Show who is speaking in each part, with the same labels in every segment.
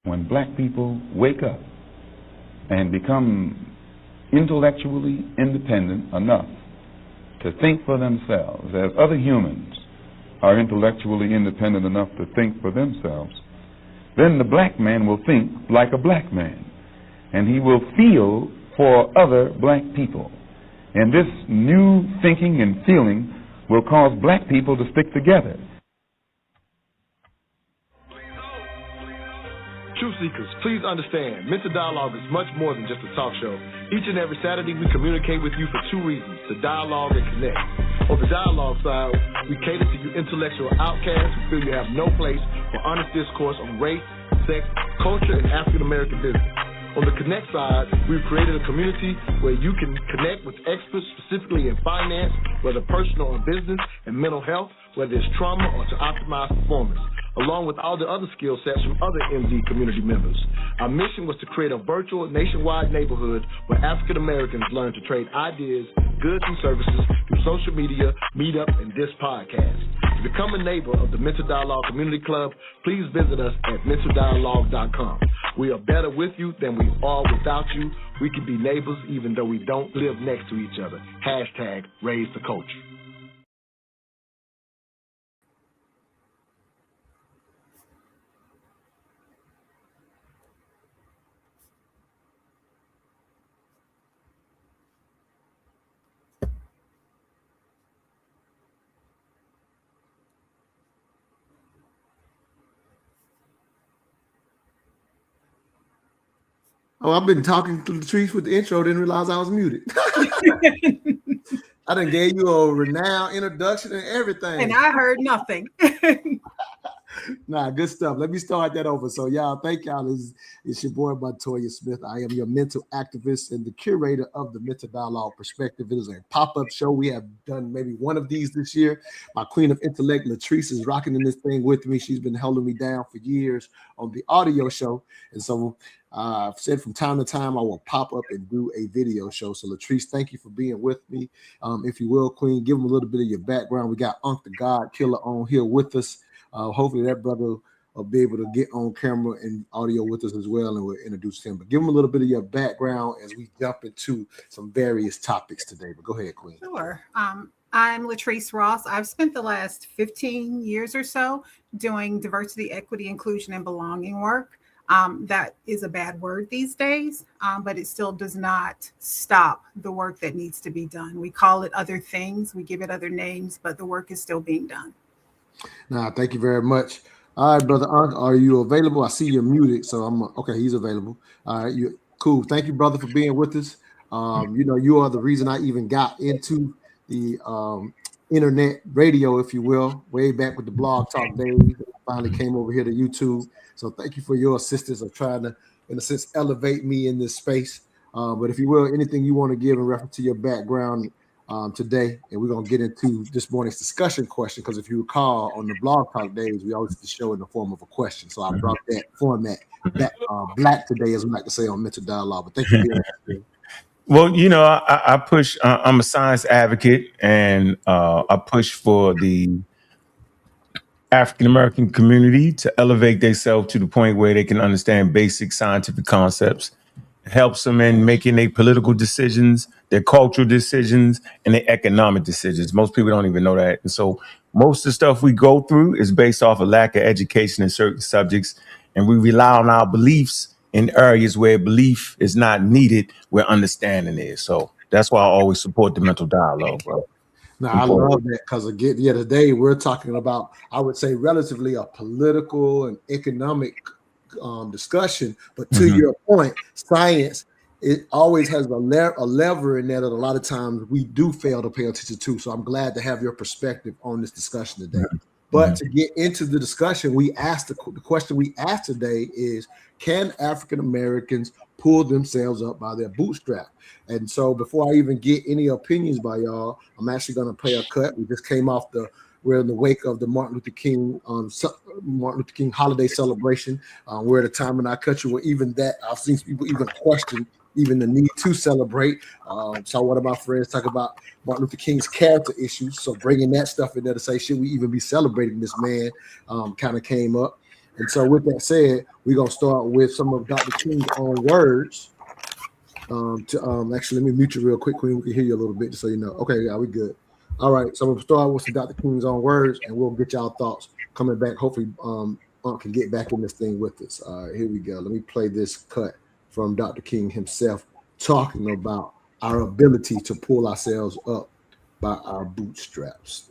Speaker 1: When black people wake up and become intellectually independent enough to think for themselves, as other humans are intellectually independent enough to think for themselves, then the black man will think like a black man, and he will feel for other black people. And this new thinking and feeling will cause black people to stick together.
Speaker 2: Truth seekers, please understand, Mental Dialogue is much more than just a talk show. Each and every Saturday, we communicate with you for two reasons: to dialogue and connect. On the dialogue side, we cater to you intellectual outcasts who feel you have no place for honest discourse on race, sex, culture, and African American business. On the connect side, we've created a community where you can connect with experts specifically in finance, whether personal or business, and mental health, whether it's trauma or to optimize performance, along with all the other skill sets from other MD community members. Our mission was to create a virtual nationwide neighborhood where African Americans learn to trade ideas, goods, and services through social media, meetup, and this podcast. To become a neighbor of the Mental Dialogue Community Club, please visit us at mentaldialogue.com. We are better with you than we are without you. We can be neighbors even though we don't live next to each other. Hashtag raise the culture.
Speaker 3: Oh, I've been talking to Latrice with the intro, didn't realize I was muted. I done gave you a renowned introduction and everything.
Speaker 4: And I heard nothing.
Speaker 3: Nah, good stuff. Let me start that over. So, y'all, thank y'all. It's your boy, Montoya Smith. I am your mental activist and the curator of the Mental Dialogue Perspective. It is a pop-up show. We have done maybe one of these this year. My queen of intellect, Latrice, is rocking in this thing with me. She's been holding me down for years on the audio show. And so I've said from time to time I will pop up and do a video show. So, Latrice, thank you for being with me. If you will, Queen, give them a little bit of your background. We got Unc the God Killer on here with us. Hopefully that brother will be able to get on camera and audio with us as well, and we'll introduce him. But give him a little bit of your background as we jump into some various topics today. But go ahead, Queen.
Speaker 4: Sure. I'm Latrice Ross. I've spent the last 15 years or so doing diversity, equity, inclusion, and belonging work. That is a bad word these days, but it still does not stop the work that needs to be done. We call it other things. We give it other names, but the work is still being done.
Speaker 3: Nah, thank you very much. All right, brother, are you available? I see you're muted, so I'm okay. He's available. All right, you cool. Thank you, brother, for being with us. You are the reason I even got into the internet radio, if you will, way back with the Blog Talk days. Finally came over here to YouTube. So thank you for your assistance of trying to, in a sense, elevate me in this space. But if you will, anything you want to give in reference to your background today, and we're going to get into this morning's discussion question, because if you recall, on the Blog Talk days, we always did the show in the form of a question. So I brought that format back black today, as we like to say on Mental Dialogue. But thank you for being here.
Speaker 5: Well, I push, I'm a science advocate, and I push for the African-American community to elevate themselves to the point where they can understand basic scientific concepts. It helps them in making their political decisions, their cultural decisions, and their economic decisions. Most people don't even know that. And so most of the stuff we go through is based off a lack of education in certain subjects, and we rely on our beliefs in areas where belief is not needed, where understanding is. So that's why I always support the mental dialogue, bro.
Speaker 3: Now, I love that, because again, today we're talking about, I would say, relatively a political and economic discussion. But to your point, science, it always has a lever in there that a lot of times we do fail to pay attention to. So I'm glad to have your perspective on this discussion today. But to get into the discussion, we asked the question we asked today is, can African Americans pull themselves up by their bootstrap? And so before I even get any opinions by y'all, I'm actually going to play a cut. We just came off we're in the wake of the Martin Luther King holiday celebration. We're at a time in our country where even that, I've seen people even question even the need to celebrate. So one of my friends talk about Martin Luther King's character issues. So bringing that stuff in there to say, should we even be celebrating this man, kind of came up. And so with that said, We're gonna start with some of Dr. King's own words. Actually, let me mute you real quick, Queen. We can hear you a little bit, just so you know. Okay, yeah, we good. All right, so we'll start with some Dr. King's own words, and we'll get y'all thoughts coming back. Hopefully, can get back in this thing with us. All right, here we go. Let me play this cut from Dr. King himself talking about our ability to pull ourselves up by our bootstraps.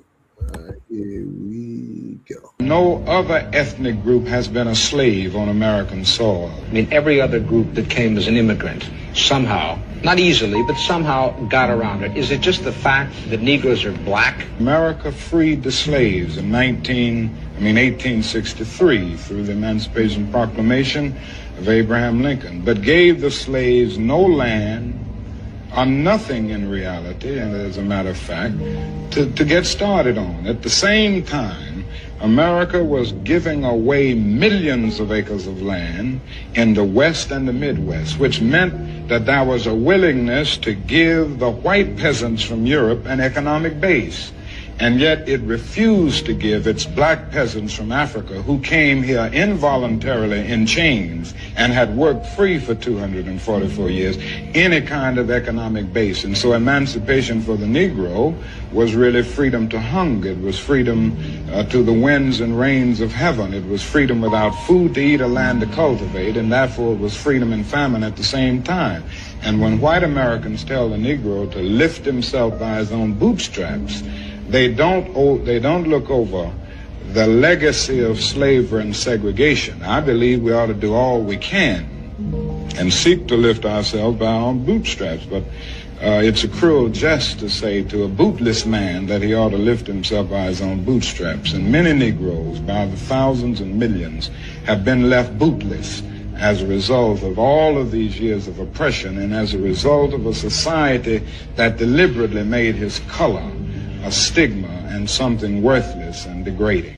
Speaker 3: Here we go.
Speaker 6: No other ethnic group has been a slave on American soil.
Speaker 7: I mean, every other group that came as an immigrant somehow, not easily, but somehow got around it. Is it just the fact that Negroes are black?
Speaker 6: America freed the slaves in 1863 through the Emancipation Proclamation of Abraham Lincoln, but gave the slaves no land or nothing in reality, and as a matter of fact, to get started on. At the same time, America was giving away millions of acres of land in the West and the Midwest, which meant that there was a willingness to give the white peasants from Europe an economic base. And yet it refused to give its black peasants from Africa, who came here involuntarily in chains and had worked free for 244 years, any kind of economic base. And so emancipation for the Negro was really freedom to hunger. It was freedom to the winds and rains of heaven. It was freedom without food to eat or land to cultivate, and therefore it was freedom and famine at the same time. And when white Americans tell the Negro to lift himself by his own bootstraps, they don't look over the legacy of slavery and segregation. I believe we ought to do all we can and seek to lift ourselves by our own bootstraps. But it's a cruel jest to say to a bootless man that he ought to lift himself by his own bootstraps. And many Negroes, by the thousands and millions, have been left bootless as a result of all of these years of oppression and as a result of a society that deliberately made his color a stigma and something worthless and degrading.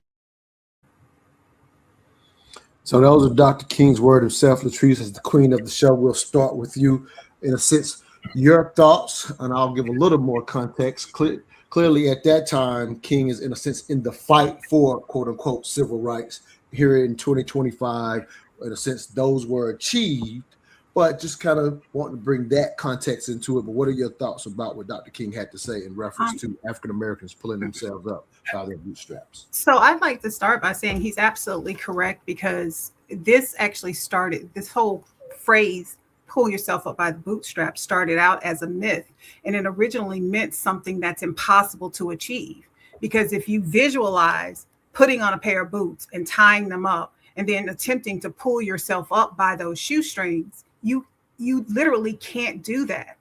Speaker 3: So those are Dr. King's word himself. Latrice, as the queen of the show, we'll start with you. In a sense, your thoughts, and I'll give a little more context. Clearly, at that time, King is, in a sense, in the fight for, quote unquote, civil rights. Here in 2025, in a sense, those were achieved, but just kind of wanting to bring that context into it. But what are your thoughts about what Dr. King had to say in reference to African Americans pulling themselves up by their bootstraps?
Speaker 4: So I'd like to start by saying he's absolutely correct, because this actually started, this whole phrase, pull yourself up by the bootstraps, started out as a myth. And it originally meant something that's impossible to achieve. Because if you visualize putting on a pair of boots and tying them up and then attempting to pull yourself up by those shoestrings, you literally can't do that.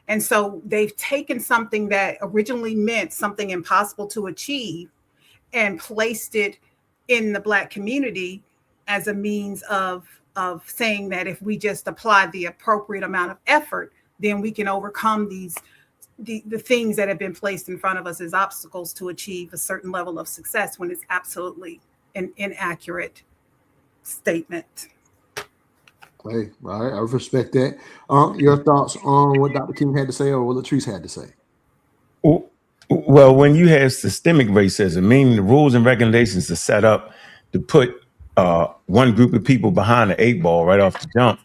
Speaker 4: And so they've taken something that originally meant something impossible to achieve and placed it in the Black community as a means of saying that if we just apply the appropriate amount of effort, then we can overcome the things that have been placed in front of us as obstacles to achieve a certain level of success, when it's absolutely an inaccurate statement.
Speaker 3: Hey, all right, I respect that. Your thoughts on what Dr. King had to say, or what Latrice had to say?
Speaker 5: Well, when you have systemic racism, meaning the rules and regulations are set up to put one group of people behind the eight ball right off the jump,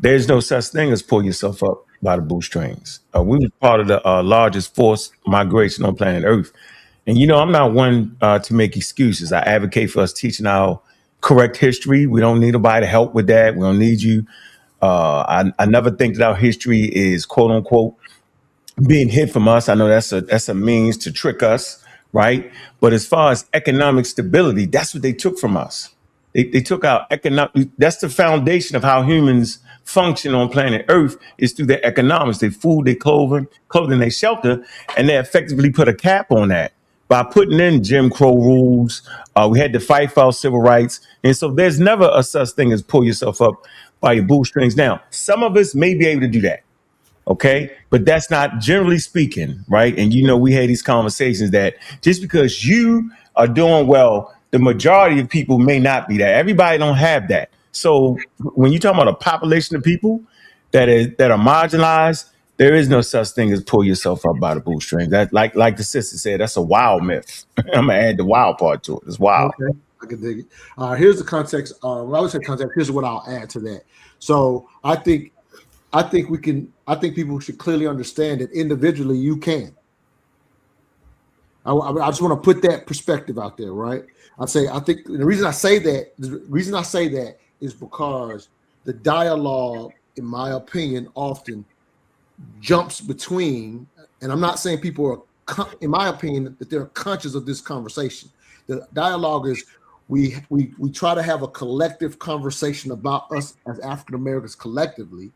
Speaker 5: there's no such thing as pull yourself up by the bootstrings. We were part of the largest forced migration on planet Earth. And, I'm not one to make excuses. I advocate for us teaching our correct history. We don't need nobody to help with that. We don't need you. I never think that our history is, quote unquote, being hid from us. I know that's a means to trick us, right? But as far as economic stability, that's what they took from us. They took our economic. That's the foundation of how humans function on planet Earth, is through their economics, their food, their clothing, their shelter, and they effectively put a cap on that by putting in Jim Crow rules. We had to fight for our civil rights. And so there's never a such thing as pull yourself up by your bootstrings. Now, some of us may be able to do that. Okay. But that's not, generally speaking, right? And we had these conversations that just because you are doing well, the majority of people may not be that. Everybody don't have that. So when you're talking about a population of people that are marginalized, there is no such thing as pull yourself up by the bootstrings. That, like the sister said, that's a wild myth. I'm gonna add the wild part to it. It's wild.
Speaker 3: Okay. I can dig it. Here's the context. When I would say context, here's what I'll add to that. So I think people should clearly understand that individually you can. I just want to put that perspective out there, right? I think the reason I say that is because the dialogue, in my opinion, often jumps between, and I'm not saying people are, in my opinion, that they're conscious of this conversation. The dialogue is we try to have a collective conversation about us as African Americans collectively,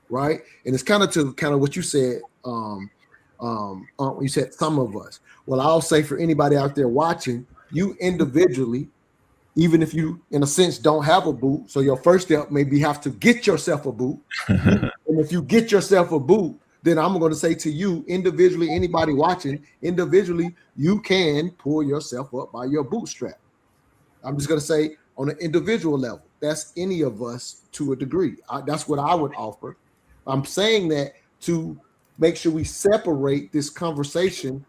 Speaker 3: right? And it's kind of what you said. You said some of us. Well, I'll say for anybody out there watching, you individually, even if you, in a sense, don't have a boot, so your first step maybe have to get yourself a boot. And if you get yourself a boot, then I'm going to say to you individually, anybody watching, individually, you can pull yourself up by your bootstrap. I'm just going to say on an individual level, that's any of us to a degree. That's what I would offer. I'm saying that to make sure we separate this conversation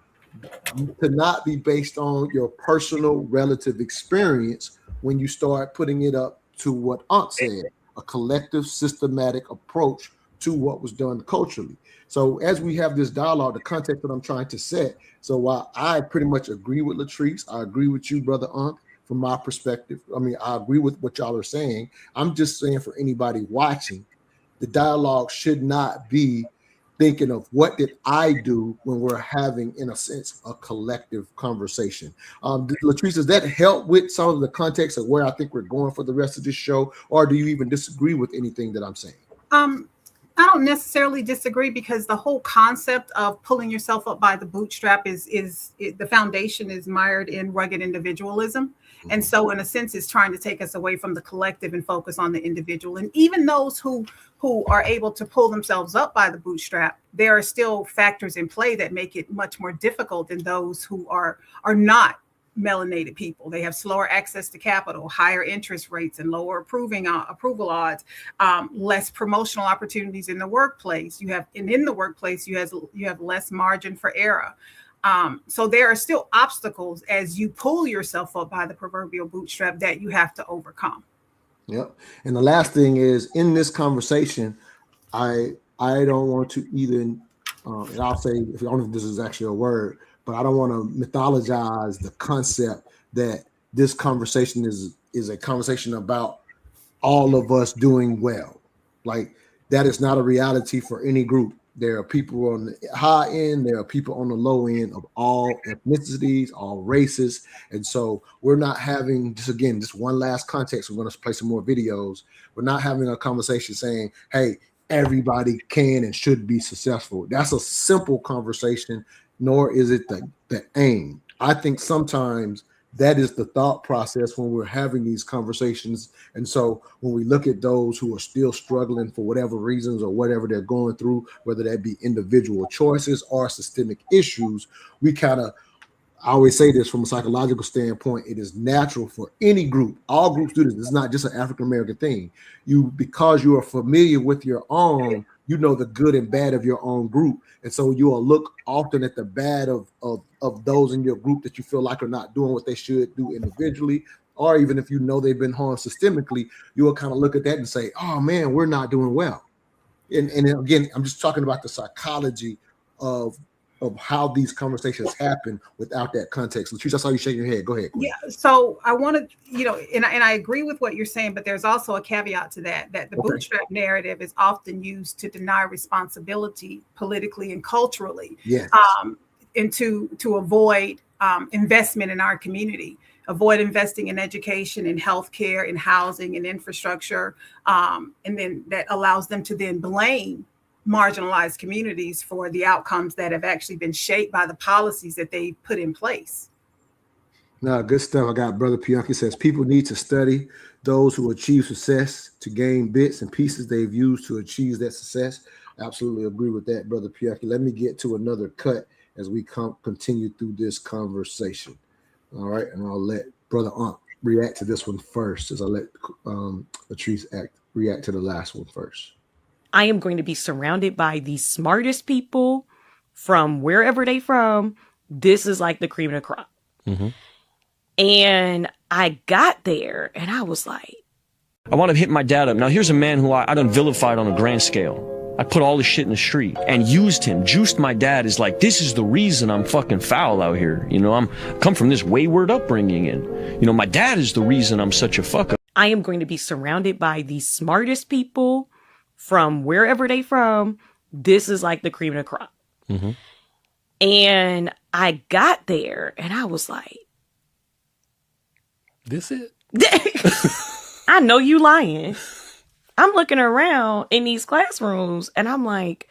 Speaker 3: to not be based on your personal relative experience when you start putting it up to what Aunt said, a collective systematic approach to what was done culturally. So as we have this dialogue, the context that I'm trying to set, so while I pretty much agree with Latrice, I agree with you, Brother Aunt, from my perspective. I mean, I agree with what y'all are saying. I'm just saying for anybody watching, the dialogue should not be thinking of what did I do when we're having, in a sense, a collective conversation. Latrice, does that help with some of the context of where I think we're going for the rest of this show? Or do you even disagree with anything that I'm saying?
Speaker 4: I don't necessarily disagree, because the whole concept of pulling yourself up by the bootstrap is the foundation is mired in rugged individualism. And so in a sense, it's trying to take us away from the collective and focus on the individual. And even those who are able to pull themselves up by the bootstrap, there are still factors in play that make it much more difficult than those who are not melanated people. They have slower access to capital, higher interest rates, and lower approval odds, less promotional opportunities in the workplace. In the workplace, you have less margin for error. So there are still obstacles as you pull yourself up by the proverbial bootstrap that you have to overcome.
Speaker 3: Yep. And the last thing is, in this conversation, I don't want to even, and I'll say, if I don't know if this is actually a word, but I don't want to mythologize the concept that this conversation is a conversation about all of us doing well. Like, that is not a reality for any group. There are people on the high end, there are people on the low end of all ethnicities, all races. And so we're not having, just one last context. We're going to play some more videos. We're not having a conversation saying, hey, everybody can and should be successful. That's a simple conversation, nor is it the aim. I think sometimes that is the thought process when we're having these conversations. And so when we look at those who are still struggling for whatever reasons or whatever they're going through, whether that be individual choices or systemic issues, I always say this from a psychological standpoint, it is natural for any group. All groups do this. It's not just an African-American thing. Because you are familiar with your own, you know the good and bad of your own group. And so you will look often at the bad of those in your group that you feel like are not doing what they should do individually, or even if you know they've been harmed systemically, you will kind of look at that and say, oh man, we're not doing well. And again, I'm just talking about the psychology of how these conversations happen without that context. Latrice, I saw you shaking your head. Go ahead.
Speaker 4: Yeah. So I want to, and I agree with what you're saying, but there's also a caveat to that the bootstrap narrative is often used to deny responsibility politically and culturally,
Speaker 3: yes.
Speaker 4: And to avoid investment in our community, avoid investing in education, in healthcare, in housing, and infrastructure. And then that allows them to then blame marginalized communities for the outcomes that have actually been shaped by the policies that they put in place.
Speaker 3: No, good stuff. I got Brother Pianki says people need to study those who achieve success to gain bits and pieces they've used to achieve that success. Absolutely agree with that, Brother Pianki. Let me get to another cut as we continue through this conversation. All right, and I'll let Brother Aunt react to this one first, as I let Latrice react to the last one first.
Speaker 8: I am going to be surrounded by the smartest people from wherever they from. This is like the cream of the crop. Mm-hmm. And I got there and I was like,
Speaker 9: I want to hit my dad up. Now, here's a man who I done vilified on a grand scale. I put all this shit in the street and used him, juiced my dad is like, this is the reason I'm fucking foul out here. You know, I'm come from this wayward upbringing and, you know, my dad is the reason I'm such a fuck up.
Speaker 8: I am going to be surrounded by the smartest people from wherever they from. This is like the cream of the crop. Mm-hmm. And I got there and I was like,
Speaker 10: this it?
Speaker 8: I know you lying. I'm looking around in these classrooms and I'm like,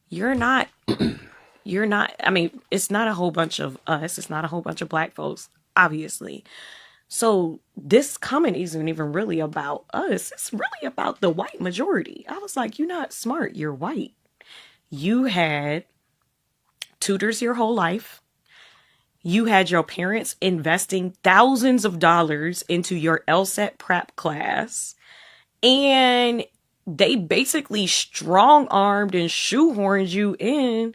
Speaker 8: you're not, I mean, it's not a whole bunch of us. It's not a whole bunch of black folks, obviously. So this comment isn't even really about us. It's really about the white majority. I was like, you're not smart. You're white. You had tutors your whole life. You had your parents investing thousands of dollars into your LSAT prep class. And they basically strong-armed and shoehorned you in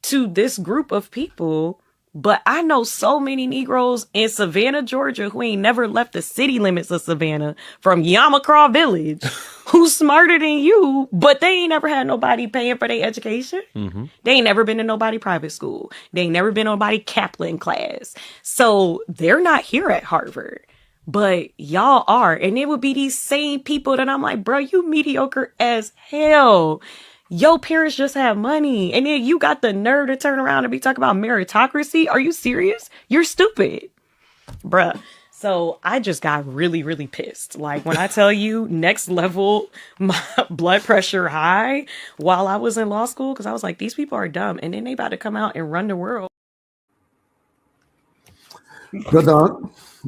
Speaker 8: to this group of people. But I know so many Negroes in Savannah, Georgia, who ain't never left the city limits of Savannah from Yamacraw Village, who's smarter than you, but they ain't never had nobody paying for their education. Mm-hmm. They ain't never been to nobody private school. They ain't never been to nobody Kaplan class. So they're not here at Harvard. But y'all are. And it would be these same people that I'm like, bro, you mediocre as hell. Your parents just have money. And then you got the nerve to turn around and be talking about meritocracy. Are you serious? You're stupid. Bruh. So I just got really, really pissed. Like when I tell you next level, my blood pressure high while I was in law school. Because I was like, these people are dumb. And then they about to come out and run the world.
Speaker 3: Brother,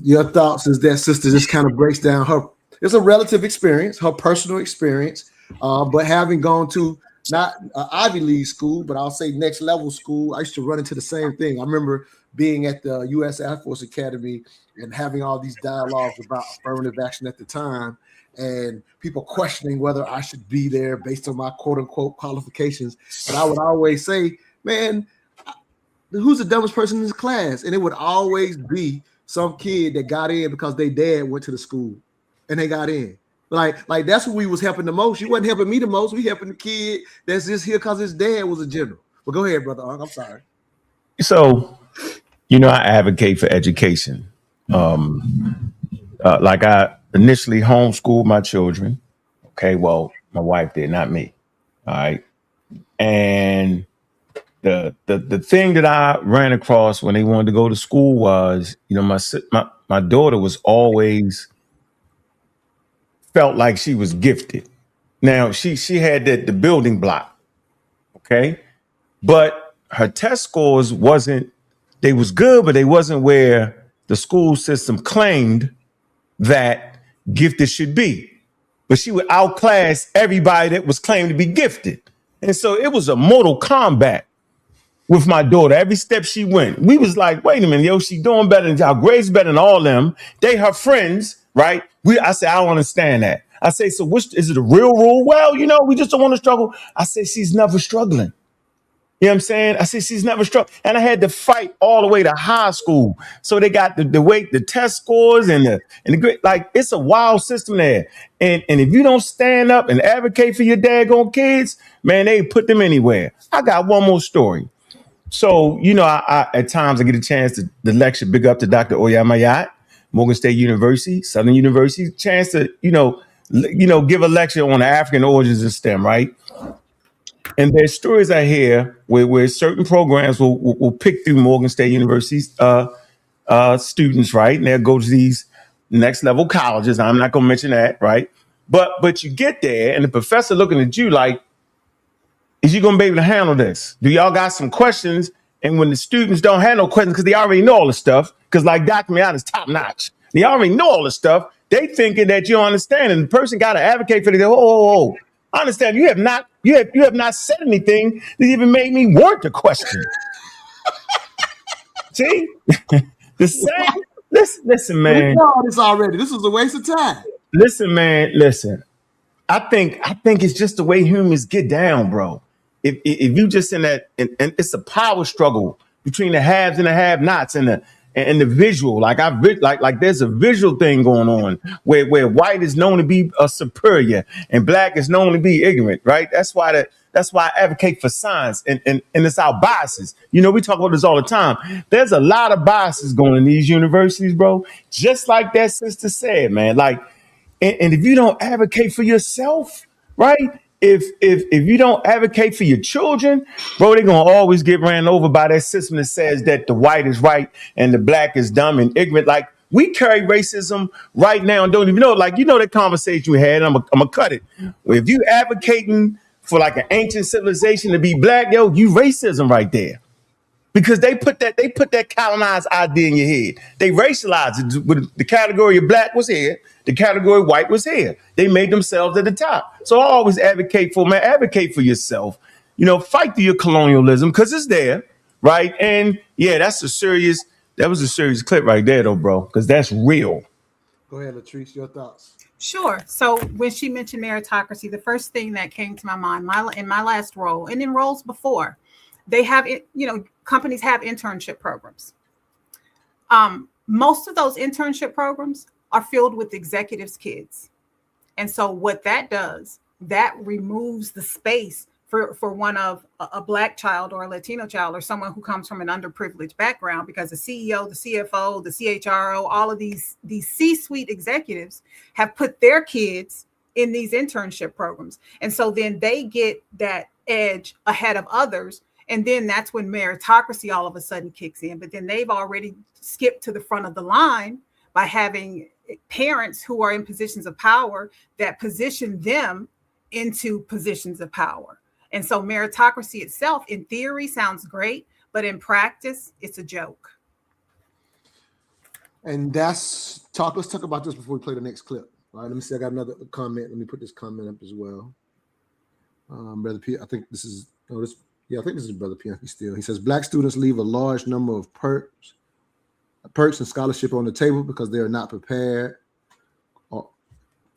Speaker 3: your thoughts as that sister just kind of breaks down her, it's a relative experience, her personal experience, but having gone to not Ivy League school, but I'll say next level school, I used to run into the same thing. I remember being at the U.S. Air Force Academy and having all these dialogues about affirmative action at the time and people questioning whether I should be there based on my quote unquote qualifications. And I would always say, man, who's the dumbest person in this class? And it would always be some kid that got in because their dad went to the school and they got in. Like that's who we was helping the most. You wasn't helping me the most. We helping the kid that's just here because his dad was a general. But go ahead, brother. I'm sorry.
Speaker 5: So, you know, I advocate for education. Like I initially homeschooled my children. Okay, well, my wife did, not me. All right. And the thing that I ran across when they wanted to go to school was, you know, my daughter was always felt like she was gifted. Now she had the building block, okay, but her test scores they was good, but they wasn't where the school system claimed that gifted should be. But she would outclass everybody that was claimed to be gifted, and so it was a mortal combat with my daughter. Every step she went, we was like, wait a minute, yo, she doing better than y'all. Grades better than all them. They her friends, right? I said, I don't understand that. I say, so is it a real rule? Well, you know, we just don't want to struggle. I said, she's never struggling. You know what I'm saying? I said, she's never struggling. And I had to fight all the way to high school. So they got the test scores and the grade. Like, it's a wild system there. And if you don't stand up and advocate for your daggone kids, man, they put them anywhere. I got one more story. So, you know, I at times I get a chance to lecture, big up to Dr. Oyamayat, Morgan State University, Southern University, chance to, you know, give a lecture on the African origins of STEM, right? And there's stories I hear where certain programs will pick through Morgan State University's students, right? And they'll go to these next level colleges. I'm not gonna mention that, right? But you get there and the professor looking at you like, is you gonna be able to handle this? Do y'all got some questions? And when the students don't have no questions because they already know all the stuff, because like Dr. Miata is top notch, they already know all the stuff. They thinking that you don't understand, and the person got to advocate for it. Oh, I understand. You have not said anything that even made me want to question. See, the same. Listen, man.
Speaker 3: We know this already. This was a waste of time.
Speaker 5: Listen, man. Listen. I think it's just the way humans get down, bro. If you just in that, and it's a power struggle between the haves and the have-nots, and and the visual, like there's a visual thing going on where white is known to be a superior and black is known to be ignorant, right? That's why I advocate for science and it's our biases. You know, we talk about this all the time. There's a lot of biases going in these universities, bro. Just like that sister said, man. Like, and if you don't advocate for yourself, right? If you don't advocate for your children, bro, they're gonna always get ran over by that system that says that the white is right and the black is dumb and ignorant. Like, we carry racism right now and don't even know. Like, you know that conversation we had. I'm gonna cut it. If you advocating for like an ancient civilization to be black, yo, you racism right there. Because they put that colonized idea in your head. They racialized it. With the category of black was here, the category of white was here. They made themselves at the top. So I always advocate for yourself. You know, fight through your colonialism because it's there, right? And yeah, that was a serious clip right there, though, bro, because that's real.
Speaker 3: Go ahead, Latrice, your thoughts.
Speaker 4: Sure. So when she mentioned meritocracy, the first thing that came to my mind, in my last role and in roles before, they have, companies have internship programs. Most of those internship programs are filled with executives' kids. And so what that does, that removes the space for one of a black child or a Latino child or someone who comes from an underprivileged background, because the CEO, the CFO, the CHRO, all of these C-suite executives have put their kids in these internship programs. And so then they get that edge ahead of others. And then that's when meritocracy all of a sudden kicks in. But then they've already skipped to the front of the line by having parents who are in positions of power that position them into positions of power. And so meritocracy itself, in theory, sounds great, but in practice, it's a joke.
Speaker 3: And let's talk about this before we play the next clip. All right, let me see. I got another comment. Let me put this comment up as well. Brother P, I think this is Brother Pianki still. He says, black students leave a large number of perks and scholarship on the table because they are not prepared. Let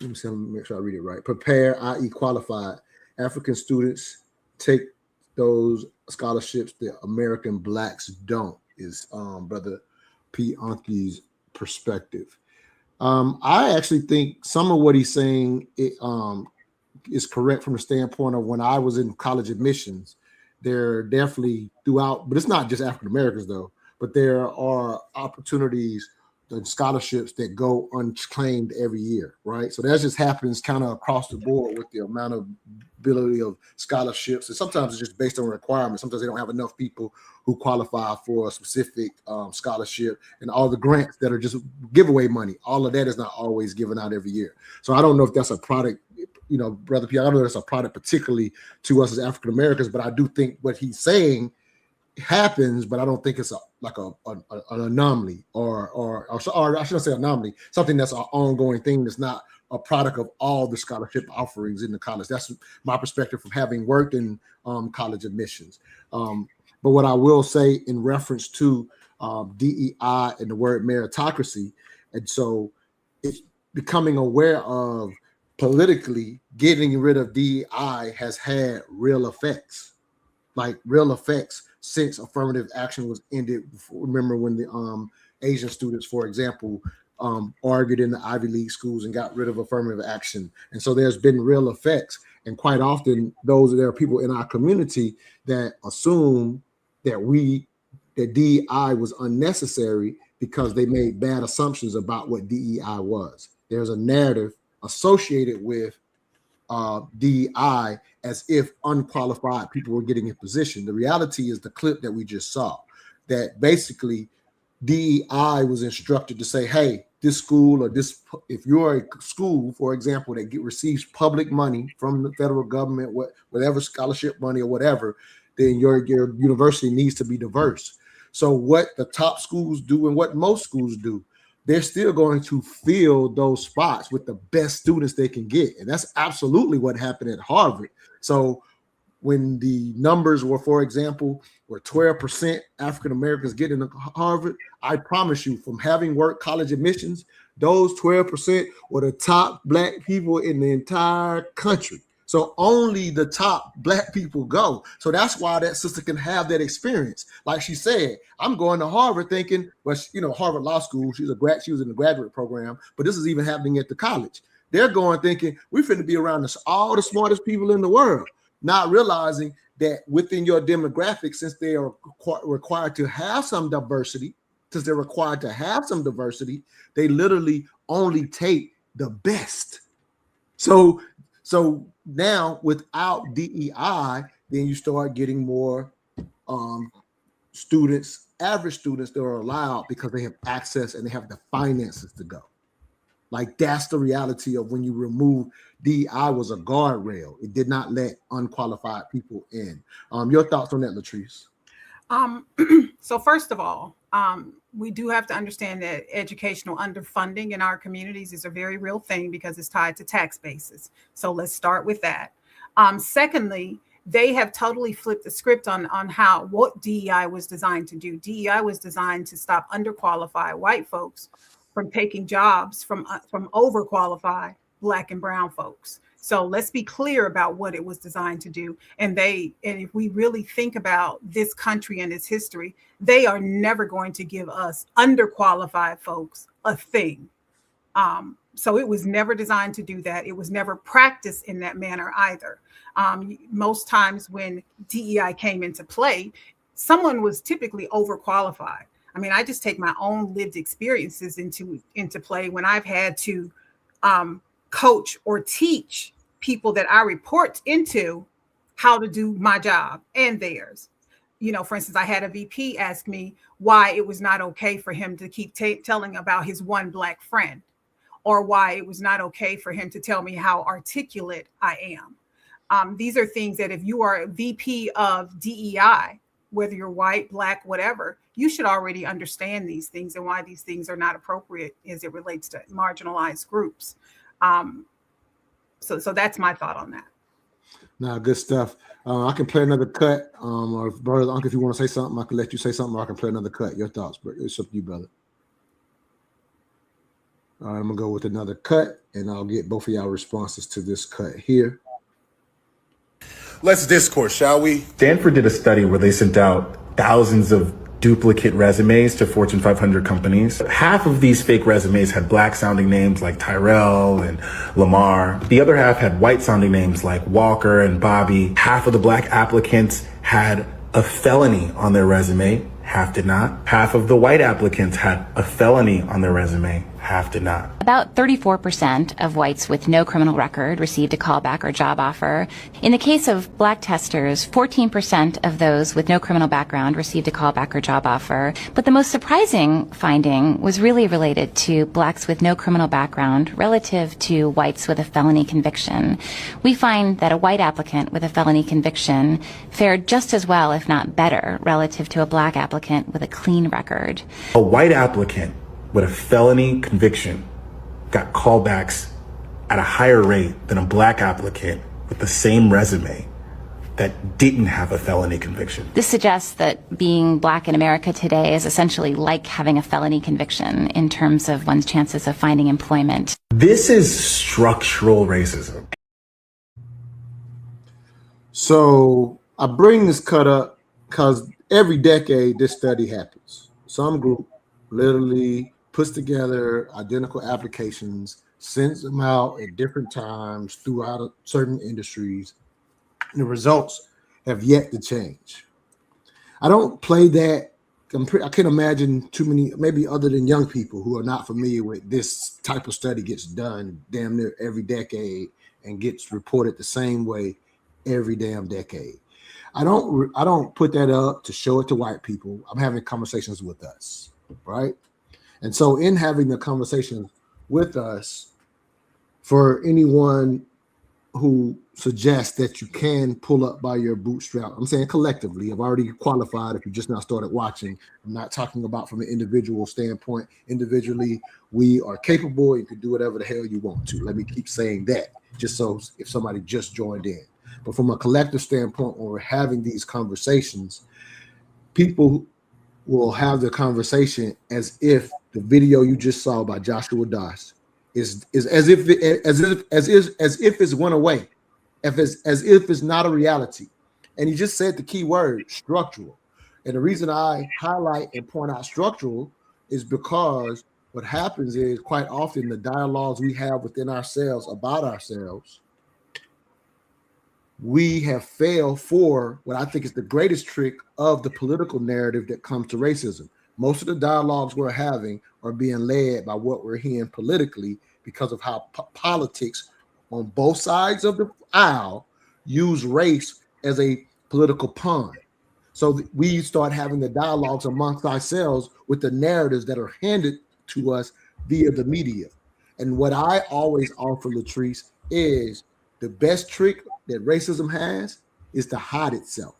Speaker 3: me make sure I read it right. Prepared, i.e. qualified. African students take those scholarships that American blacks don't, is Brother Pianki's perspective. I actually think some of what he's saying is correct from the standpoint of when I was in college admissions. There definitely throughout, but it's not just African Americans though, but there are opportunities and scholarships that go unclaimed every year, right? So that just happens kind of across the board with the amount of ability of scholarships. And sometimes it's just based on requirements. Sometimes they don't have enough people who qualify for a specific scholarship, and all the grants that are just giveaway money. All of that is not always given out every year. So I don't know if that's a product, Brother P, I don't know if that's a product particularly to us as African Americans, but I do think what he's saying happens, but I don't think it's an anomaly or I shouldn't say anomaly, something that's an ongoing thing that's not a product of all the scholarship offerings in the college. That's my perspective from having worked in college admissions. But what I will say in reference to DEI and the word meritocracy, and so it's becoming aware of politically getting rid of DEI has had real effects, since affirmative action was ended. Remember when the Asian students, for example, argued in the Ivy League schools and got rid of affirmative action. And so there's been real effects. And quite often, there are people in our community that assume that DEI was unnecessary because they made bad assumptions about what DEI was. There's a narrative associated with DEI as if unqualified people were getting in position. The reality is the clip that we just saw, that basically DEI was instructed to say, hey, this school or this, if you're a school, for example, that receives public money from the federal government, whatever scholarship money or whatever, then your university needs to be diverse. So what the top schools do and what most schools do, they're still going to fill those spots with the best students they can get. And that's absolutely what happened at Harvard. So when the numbers were, for example, were 12% African Americans getting into Harvard, I promise you, from having worked college admissions, those 12% were the top black people in the entire country. So only the top Black people go. So that's why that sister can have that experience. Like she said, I'm going to Harvard thinking, well, Harvard Law School, she was in the graduate program, but this is even happening at the college. They're going thinking, we're finna be around all the smartest people in the world, not realizing that within your demographic, since they are required to have some diversity, they literally only take the best. So now without DEI, then you start getting more students, average students that are allowed because they have access and they have the finances to go. Like that's the reality of when you remove DEI was a guardrail. It did not let unqualified people in. Your thoughts on that, Latrice?
Speaker 4: So first of all, we do have to understand that educational underfunding in our communities is a very real thing because it's tied to tax bases. So let's start with that. Secondly, they have totally flipped the script on what DEI was designed to do. DEI was designed to stop underqualified white folks from taking jobs from overqualified Black and brown folks. So let's be clear about what it was designed to do. And if we really think about this country and its history, they are never going to give us underqualified folks a thing. So it was never designed to do that. It was never practiced in that manner either. Most times when DEI came into play, someone was typically overqualified. I mean, I just take my own lived experiences into play when I've had to coach or teach people that I report into how to do my job and theirs. For instance, I had a VP ask me why it was not okay for him to keep telling about his one Black friend, or why it was not okay for him to tell me how articulate I am. These are things that if you are a VP of DEI, whether you're white, Black, whatever, you should already understand these things and why these things are not appropriate as it relates to marginalized groups. So that's my thought on that.
Speaker 3: Nah, good stuff. I can play another cut. Or brother, uncle, if you want to say something, I can let you say something, or I can play another cut. Your thoughts, bro. It's up to you, brother. All right, I'm gonna go with another cut, and I'll get both of y'all responses to this cut here.
Speaker 10: Let's discourse, shall we?
Speaker 11: Stanford did a study where they sent out thousands of duplicate resumes to Fortune 500 companies. Half of these fake resumes had Black sounding names like Tyrell and Lamar. The other half had white sounding names like Walker and Bobby. Half of the Black applicants had a felony on their resume. Half did not. Half of the white applicants had a felony on their resume. Half did not.
Speaker 12: About 34% of whites with no criminal record received a callback or job offer. In the case of Black testers, 14% of those with no criminal background received a callback or job offer. But the most surprising finding was really related to Blacks with no criminal background relative to whites with a felony conviction. We find that a white applicant with a felony conviction fared just as well, if not better, relative to a Black applicant with a clean record.
Speaker 11: A white applicant with a felony conviction got callbacks at a higher rate than a Black applicant with the same resume that didn't have a felony conviction.
Speaker 12: This suggests that being Black in America today is essentially like having a felony conviction in terms of one's chances of finding employment.
Speaker 11: This is structural racism.
Speaker 3: So I bring this cut up because every decade this study happens. Some group literally puts together identical applications, sends them out at different times throughout certain industries, and the results have yet to change. I don't play that. I can't imagine too many, maybe other than young people who are not familiar with this type of study gets done damn near every decade and gets reported the same way every damn decade. I don't put that up to show it to white people. I'm having conversations with us, right? And so in having the conversation with us, for anyone who suggests that you can pull up by your bootstrap, I'm saying collectively, I've already qualified if you just now started watching. I'm not talking about from an individual standpoint. Individually, we are capable. You can do whatever the hell you want to. Let me keep saying that, just so if somebody just joined in. But from a collective standpoint, when we're having these conversations, people will have the conversation as if the video you just saw by Joshua Doss is as if it's went away. as if it's not a reality. And he just said the key word, structural. And the reason I highlight and point out structural is because what happens is quite often the dialogues we have within ourselves about ourselves, we have failed for what I think is the greatest trick of the political narrative that comes to racism. Most of the dialogues we're having are being led by what we're hearing politically because of how politics on both sides of the aisle use race as a political pawn. So we start having the dialogues amongst ourselves with the narratives that are handed to us via the media. And what I always offer, Latrice, is the best trick that racism has is to hide itself.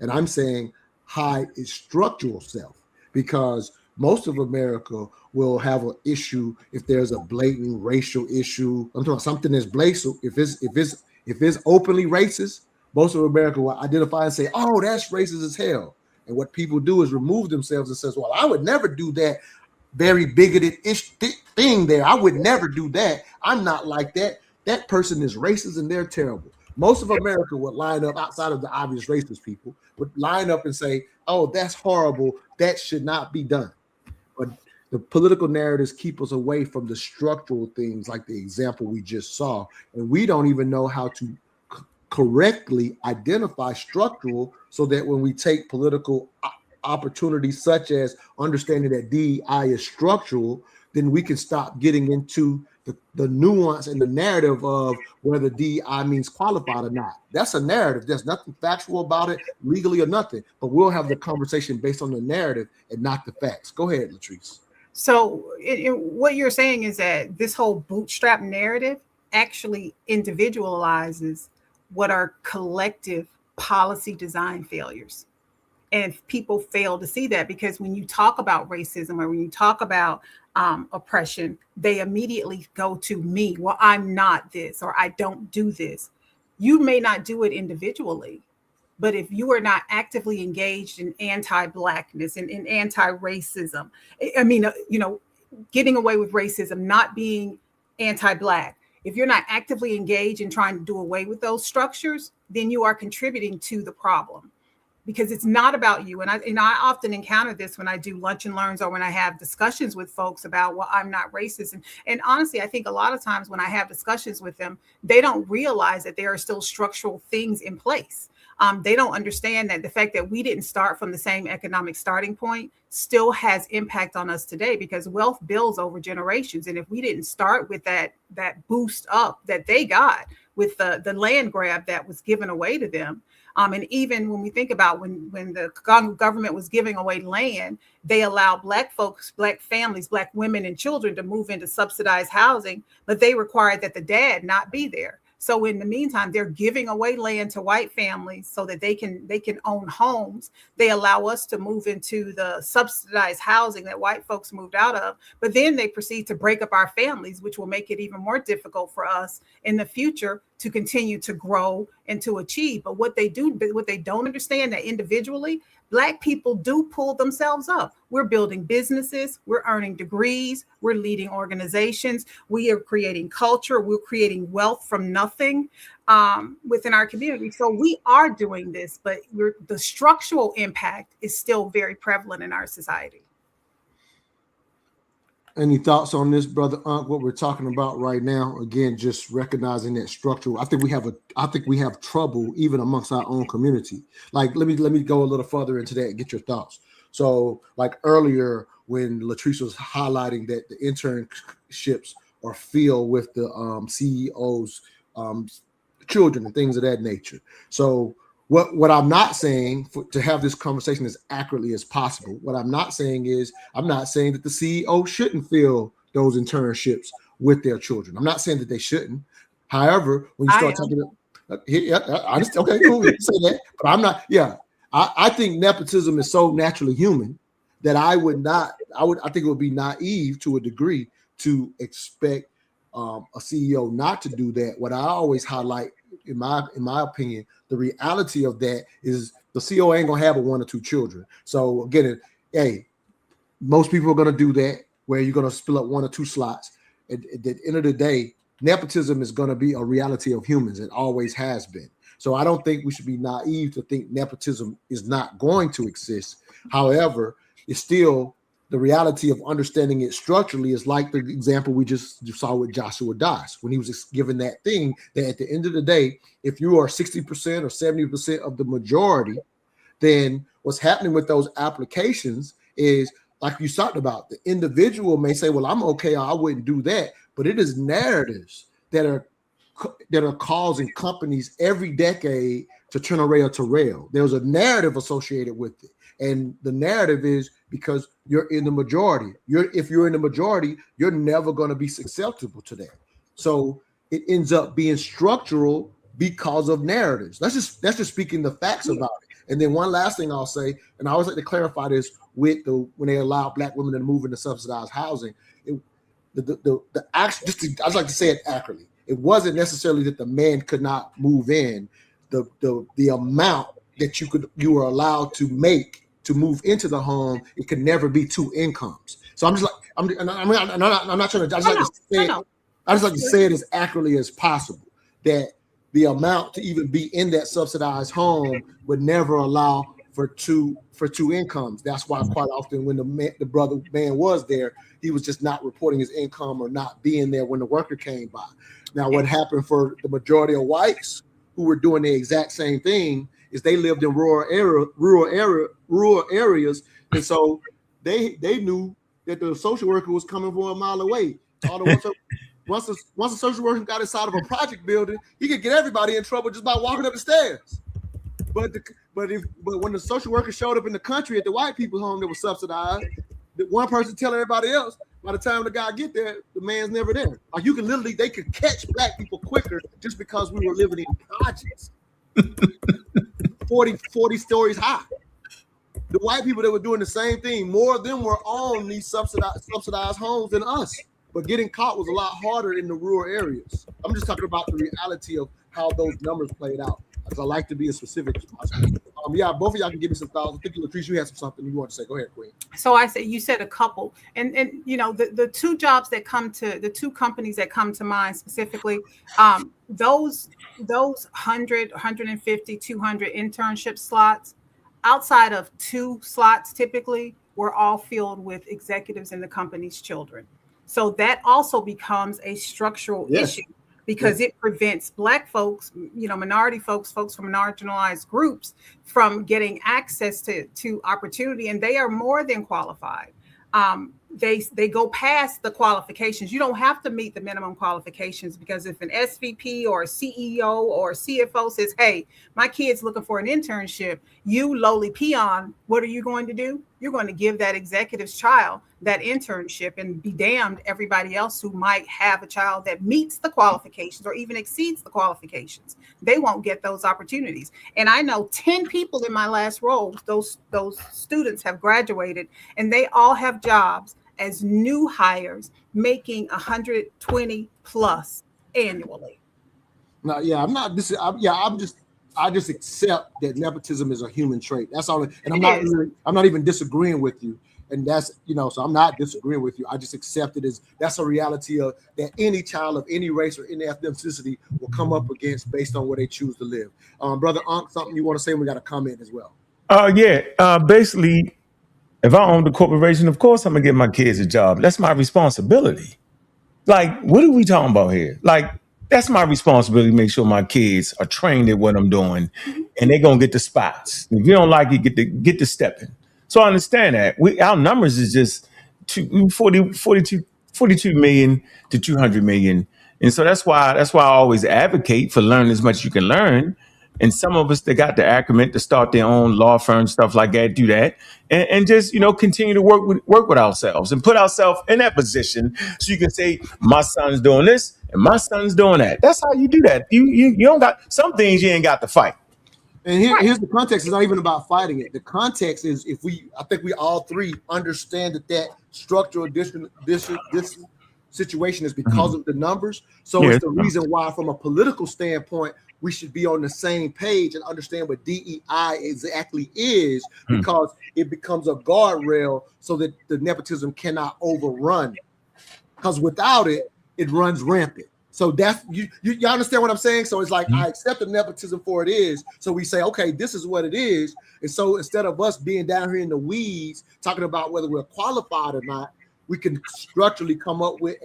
Speaker 3: And I'm saying hide its structural self, because most of America will have an issue if there's a blatant racial issue. I'm talking about something that's blatant. If it's openly racist, most of America will identify and say, "Oh, that's racist as hell." And what people do is remove themselves and says, "Well, I would never do that very bigoted thing there. I would never do that. I'm not like that. That person is racist and they're terrible." Most of America would line up, outside of the obvious racist people, would line up and say, "Oh, that's horrible. That should not be done." But the political narratives keep us away from the structural things, like the example we just saw. And we don't even know how to correctly identify structural, so that when we take political opportunities such as understanding that DEI is structural, then we can stop getting into the nuance and the narrative of whether DEI means qualified or not. That's a narrative. There's nothing factual about it, legally or nothing. But we'll have the conversation based on the narrative and not the facts. Go ahead, Latrice.
Speaker 4: So what you're saying is that this whole bootstrap narrative actually individualizes what are collective policy design failures. And people fail to see that, because when you talk about racism or when you talk about oppression, they immediately go to me. Well, I'm not this, or I don't do this. You may not do it individually, but if you are not actively engaged in anti-Blackness and in anti-racism, getting away with racism, not being anti-Black, if you're not actively engaged in trying to do away with those structures, then you are contributing to the problem. Because it's not about you. And I often encounter this when I do lunch and learns or when I have discussions with folks about, well, I'm not racist. And honestly, I think a lot of times when I have discussions with them, they don't realize that there are still structural things in place. They don't understand that the fact that we didn't start from the same economic starting point still has impact on us today, because wealth builds over generations. And if we didn't start with that boost up that they got with the land grab that was given away to them, and even when we think about when the government was giving away land, they allowed Black folks, Black families, Black women and children to move into subsidized housing, but they required that the dad not be there. So in the meantime, they're giving away land to white families so that they can own homes. They allow us to move into the subsidized housing that white folks moved out of, but then they proceed to break up our families, which will make it even more difficult for us in the future to continue to grow and to achieve. But what they don't understand, that individually, Black people do pull themselves up. We're building businesses, we're earning degrees, we're leading organizations, we are creating culture, we're creating wealth from nothing within our community. So we are doing this, but the structural impact is still very prevalent in our society.
Speaker 3: Any thoughts on this, Brother Unc? What we're talking about right now, again, just recognizing that structural. I think we have trouble even amongst our own community. Like, let me go a little further into that and get your thoughts. So, like earlier when Latrice was highlighting that the internships are filled with the CEOs' children and things of that nature. So, what I'm not saying, to have this conversation as accurately as possible, what I'm not saying is, I'm not saying that the CEO shouldn't fill those internships with their children. I'm not saying that they shouldn't. However, when you start talking about, I understand, okay, cool, you can say that, but I'm not, I think nepotism is so naturally human that I think it would be naive to a degree to expect a CEO not to do that. What I always highlight, in my opinion, the reality of that is the CEO ain't gonna have 1 or 2 children. So again, most people are gonna do that, where you're gonna spill up 1 or 2 slots. At the end of the day, nepotism is going to be a reality of humans. It always has been. So I don't think we should be naive to think nepotism is not going to exist. However, it's still the reality of understanding it structurally is like the example we just saw with Joshua Das when he was given that thing that at the end of the day, if you are 60% or 70% of the majority, then what's happening with those applications is like you talked about. The individual may say, well, I'm okay, I wouldn't do that. But it is narratives that are causing companies every decade to turn a rail to rail. There's a narrative associated with it. And the narrative is because you're in the majority. If you're in the majority, you're never going to be susceptible to that. So it ends up being structural because of narratives. That's just speaking the facts about it. And then one last thing I'll say, and I always like to clarify this with when they allow Black women to move into subsidized housing. The action, I just like to say it accurately. It wasn't necessarily that the man could not move in. The amount that you were allowed to make to move into the home, it could never be 2 incomes. So I'm just like I'm not trying to. I just like to say it as accurately as possible. That the amount to even be in that subsidized home would never allow for two incomes. That's why quite often when the brother man was there, he was just not reporting his income or not being there when the worker came by. Now, what happened for the majority of whites who were doing the exact same thing is they lived in rural areas, and so they knew that the social worker was coming from a mile away. Once a social worker got inside of a project building, he could get everybody in trouble just by walking up the stairs. But when the social worker showed up in the country at the white people's home that was subsidized, the one person telling everybody else, by the time the guy get there, the man's never there. Like they could catch Black people quicker just because we were living in projects 40 stories high. The white people that were doing the same thing, more of them were on these subsidized homes than us. But getting caught was a lot harder in the rural areas. I'm just talking about the reality of how those numbers played out. Because I like to be as specific as possible. Both of y'all can give me some thoughts. I think Latrice, you had something you want to say. Go ahead, Queen.
Speaker 4: So you said a couple, and the 2 jobs that the 2 companies that come to mind specifically, those 100, 150, 200 internship slots, outside of 2 slots typically, were all filled with executives and the company's children. So that also becomes a structural issue because it prevents Black folks, minority folks from marginalized groups from getting access to opportunity, and they are more than qualified. They go past the qualifications. You don't have to meet the minimum qualifications because if an SVP or a CEO or a CFO says, hey, my kid's looking for an internship, you lowly peon, what are you going to do? You're going to give that executive's child that internship and be damned everybody else who might have a child that meets the qualifications or even exceeds the qualifications. They won't get those opportunities. And I know 10 people in my last role, those students have graduated and they all have jobs as new hires making 120 plus annually.
Speaker 3: No, I'm not. I just accept that nepotism is a human trait. That's all. And I'm not even disagreeing with you. And that's, so I'm not disagreeing with you. I just accept it as that's a reality of that any child of any race or any ethnicity will come up against based on where they choose to live. Brother Unc, something you want to say? We got a comment as well.
Speaker 5: Basically, if I own the corporation, of course I'm gonna give my kids a job. That's my responsibility. Like, what are we talking about here? Like, that's my responsibility to make sure my kids are trained at what I'm doing and they're gonna get the spots. If you don't like it, get the stepping. So I understand that. Our numbers is just 42 million to 200 million. And so that's why I always advocate for learning as much as you can learn. And some of us that got the acumen to start their own law firm, stuff like that, do that, and just continue to work with ourselves and put ourselves in that position so you can say, my son's doing this and my son's doing that. That's how you do that. You don't got some things you ain't got to fight.
Speaker 3: And here's the context. It's not even about fighting it. The context is I think we all three understand that structural this situation is because of the numbers. So it's the reason why, from a political standpoint, we should be on the same page and understand what DEI exactly is, because it becomes a guardrail so that the nepotism cannot overrun. Because without it, it runs rampant. So that's you understand what I'm saying? So it's like I accept the nepotism for it is. So we say, okay, this is what it is. And so instead of us being down here in the weeds talking about whether we're qualified or not, we can structurally come up with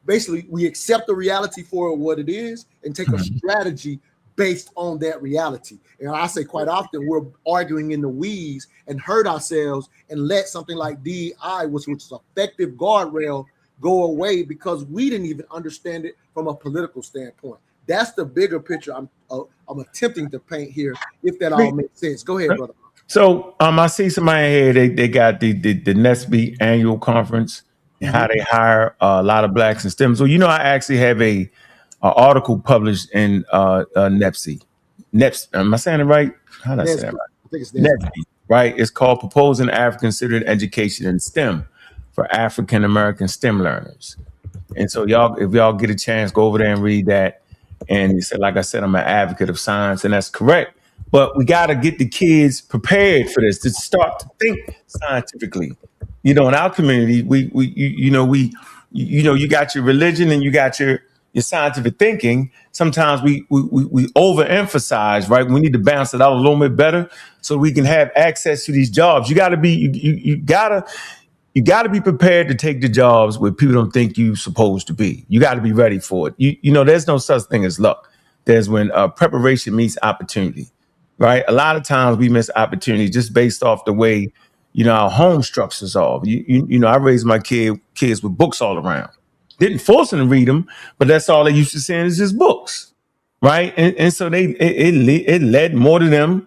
Speaker 3: basically we accept the reality for what it is and take a strategy based on that reality. And I say quite often we're arguing in the weeds and hurt ourselves and let something like DEI, which is effective guardrail, go away because we didn't even understand it from a political standpoint. That's the bigger picture I'm attempting to paint here, if that all makes sense. Go ahead, brother.
Speaker 5: So I see somebody here, they got the NESB annual conference and how they hire a lot of blacks in STEM. So, I actually have a article published in NEPSI. Am I saying it right? How did I say that right?
Speaker 3: I think it's
Speaker 5: NEPSI, right? It's called Proposing African-Centered Education in STEM for African American STEM learners. And so if y'all get a chance, go over there and read that. And you said, like I said, I'm an advocate of science, and that's correct. But we got to get the kids prepared for this to start to think scientifically. In our community, you got your religion and you got your scientific thinking. Sometimes we overemphasize, right? We need to balance it out a little bit better so we can have access to these jobs. You got to be prepared to take the jobs where people don't think you're supposed to be. You got to be ready for it. There's no such thing as luck. There's when preparation meets opportunity, right? A lot of times we miss opportunity just based off the way, our home structures are. I raised my kids with books all around. Didn't force them to read them, but that's all they used to saying is just books, right? And so it led more to them,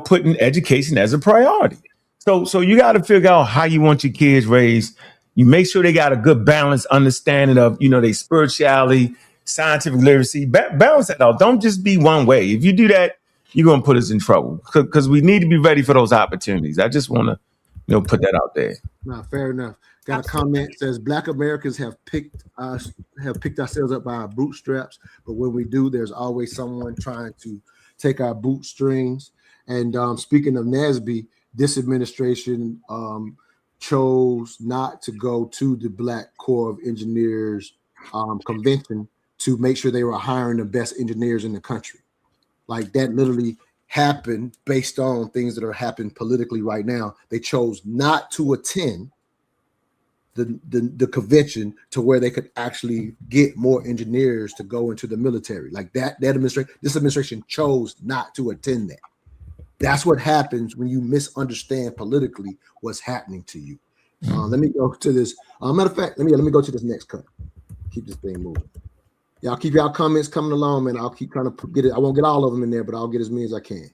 Speaker 5: putting education as a priority. So you got to figure out how you want your kids raised. You make sure they got a good balance, understanding of, their spirituality, scientific literacy. Balance that out. Don't just be one way. If you do that, you're going to put us in trouble because we need to be ready for those opportunities. I just want to, put that out there.
Speaker 3: No, fair enough. Got a comment says Black Americans have picked ourselves up by our bootstraps, but when we do, there's always someone trying to take our bootstrings. And speaking of NASB, this administration chose not to go to the Black Corps of Engineers convention to make sure they were hiring the best engineers in the country. Like that literally happened based on things that are happening politically right now. They chose not to attend the convention to where they could actually get more engineers to go into the military. Like this administration chose not to attend that. That's what happens when you misunderstand politically what's happening to you. Let me go to this. Matter of fact, let me go to this next cut. Keep this thing moving. Y'all keep y'all comments coming along, man. I'll keep trying to get it. I won't get all of them in there, but I'll get as many as I can.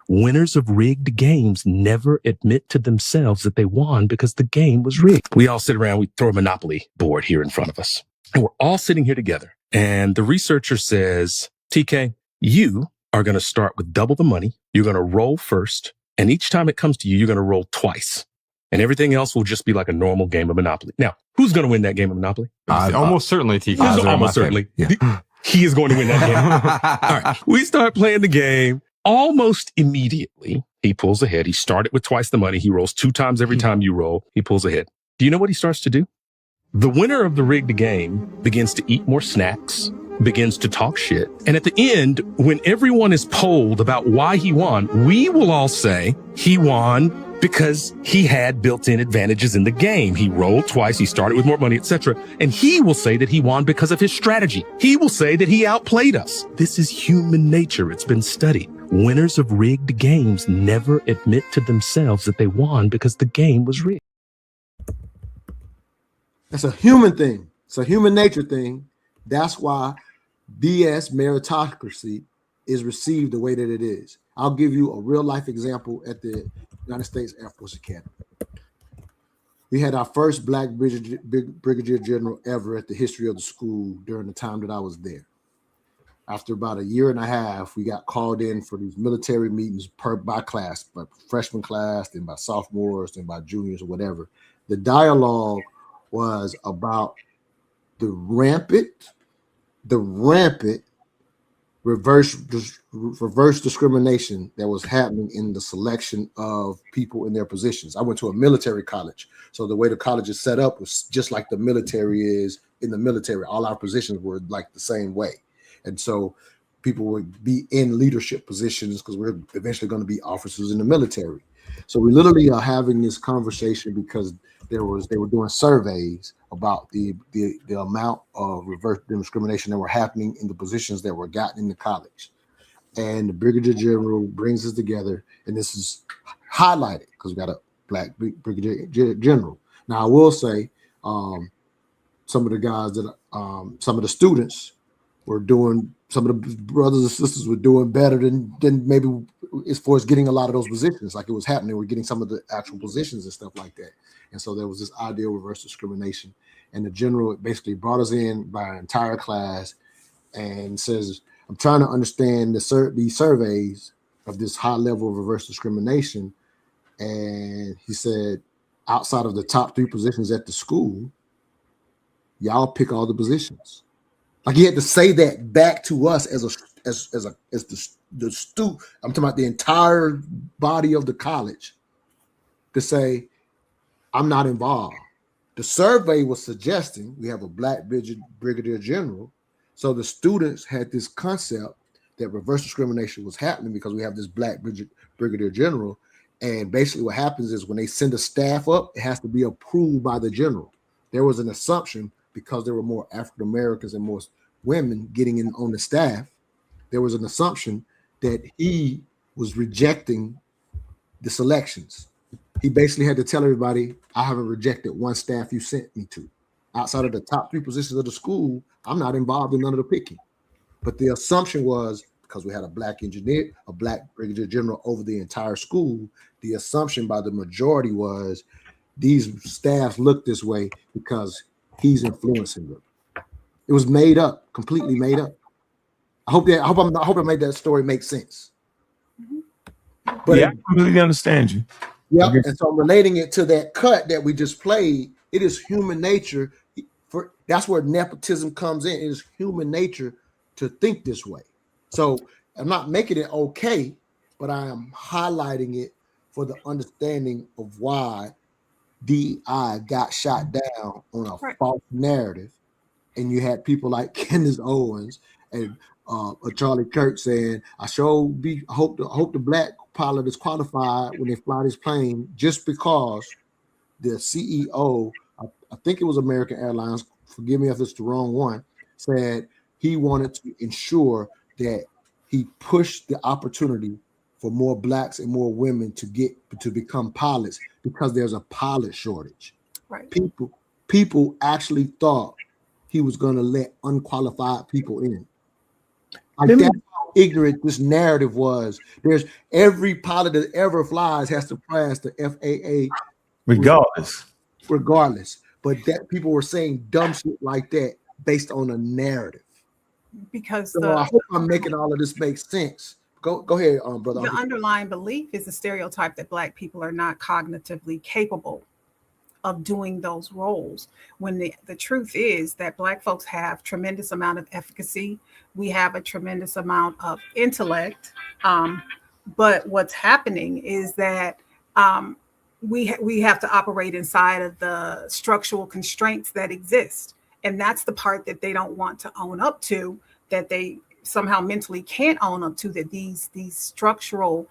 Speaker 13: Winners of rigged games never admit to themselves that they won because the game was rigged. We all sit around, we throw a Monopoly board here in front of us, and we're all sitting here together. And the researcher says, TK, you are going to start with double the money. You're going to roll first. And each time it comes to you, you're going to roll twice. And everything else will just be like a normal game of Monopoly. Now, who's going to win that game of Monopoly?
Speaker 14: Almost certainly TK.
Speaker 13: Almost certainly. Yeah. He is going to win that game. All right. We start playing the game. Almost immediately, he pulls ahead. He started with twice the money. He rolls 2 times every time you roll. He pulls ahead. Do you know what he starts to do? The winner of the rigged game begins to eat more snacks, begins to talk shit. And at the end, when everyone is polled about why he won, we will all say he won because he had built-in advantages in the game. He rolled twice, he started with more money, etc. And he will say that he won because of his strategy. He will say that he outplayed us. This is human nature. It's been studied. Winners of rigged games never admit to themselves that they won because the game was rigged.
Speaker 3: That's a human thing. It's a human nature thing. That's why BS meritocracy is received the way that it is. I'll give you a real life example at the United States Air Force Academy. We had our first Black brigadier general ever at the history of the school during the time that I was there. After about a year and a half, we got called in for these military meetings by class, by freshman class, then by sophomores, then by juniors or whatever. The dialogue was about the rampant reverse discrimination that was happening in the selection of people in their positions. I went to a military college, so the way the college is set up was just like the military is in the military. All our positions were like the same way, and so people would be in leadership positions because we're eventually going to be officers in the military. So we literally are having this conversation because they were doing surveys about the amount of reverse discrimination that were happening in the positions that were gotten in the college. And the Brigadier General brings us together, and this is highlighted because we got a black Brigadier General. Now I will say some of the guys that some of the students were doing, some of the brothers and sisters were doing better than maybe as far as getting a lot of those positions. Like it was happening, we're getting some of the actual positions and stuff like that. And so there was this idea of reverse discrimination. And the general basically brought us in by an entire class and says, I'm trying to understand these surveys of this high level of reverse discrimination. And he said, outside of the top 3 positions at the school, y'all pick all the positions. Like he had to say that back to us as the student. I'm talking about the entire body of the college to say, I'm not involved. The survey was suggesting we have a black brigadier general. So the students had this concept that reverse discrimination was happening because we have this black brigadier general. And basically what happens is when they send a staff up, it has to be approved by the general. There was an assumption because there were more African Americans and more women getting in on the staff. There was an assumption that he was rejecting the selections. He basically had to tell everybody, I haven't rejected one staff you sent me to. Outside of the top 3 positions of the school, I'm not involved in none of the picking. But the assumption was, because we had a black engineer, a black brigadier general over the entire school, the assumption by the majority was these staffs look this way because he's influencing them. It was made up, completely made up. I hope I made that story make sense. But
Speaker 5: yeah, I completely understand you.
Speaker 3: Yeah, and so relating it to that cut that we just played, it is human nature. That's where nepotism comes in. It is human nature to think this way. So I'm not making it okay, but I am highlighting it for the understanding of why DI got shot down on a false narrative. And you had people like Candace Owens and Charlie Kirk saying, I hope the black pilot is qualified when they fly this plane, just because the CEO, I think it was American Airlines, forgive me if it's the wrong one, said he wanted to ensure that he pushed the opportunity for more blacks and more women to become pilots because there's a pilot shortage.
Speaker 4: Right.
Speaker 3: People actually thought he was going to let unqualified people in. Like that's how ignorant this narrative was. There's every pilot that ever flies has to pass the FAA regardless. But that people were saying dumb shit like that based on a narrative.
Speaker 4: Because
Speaker 3: I hope I'm making all of this make sense. Go ahead, brother.
Speaker 4: The underlying belief is the stereotype that black people are not cognitively capable of doing those roles, when the truth is that black folks have tremendous amount of efficacy. We have a tremendous amount of intellect. But what's happening is that we have to operate inside of the structural constraints that exist. And that's the part that they don't want to own up to, that they somehow mentally can't own up to, that these structural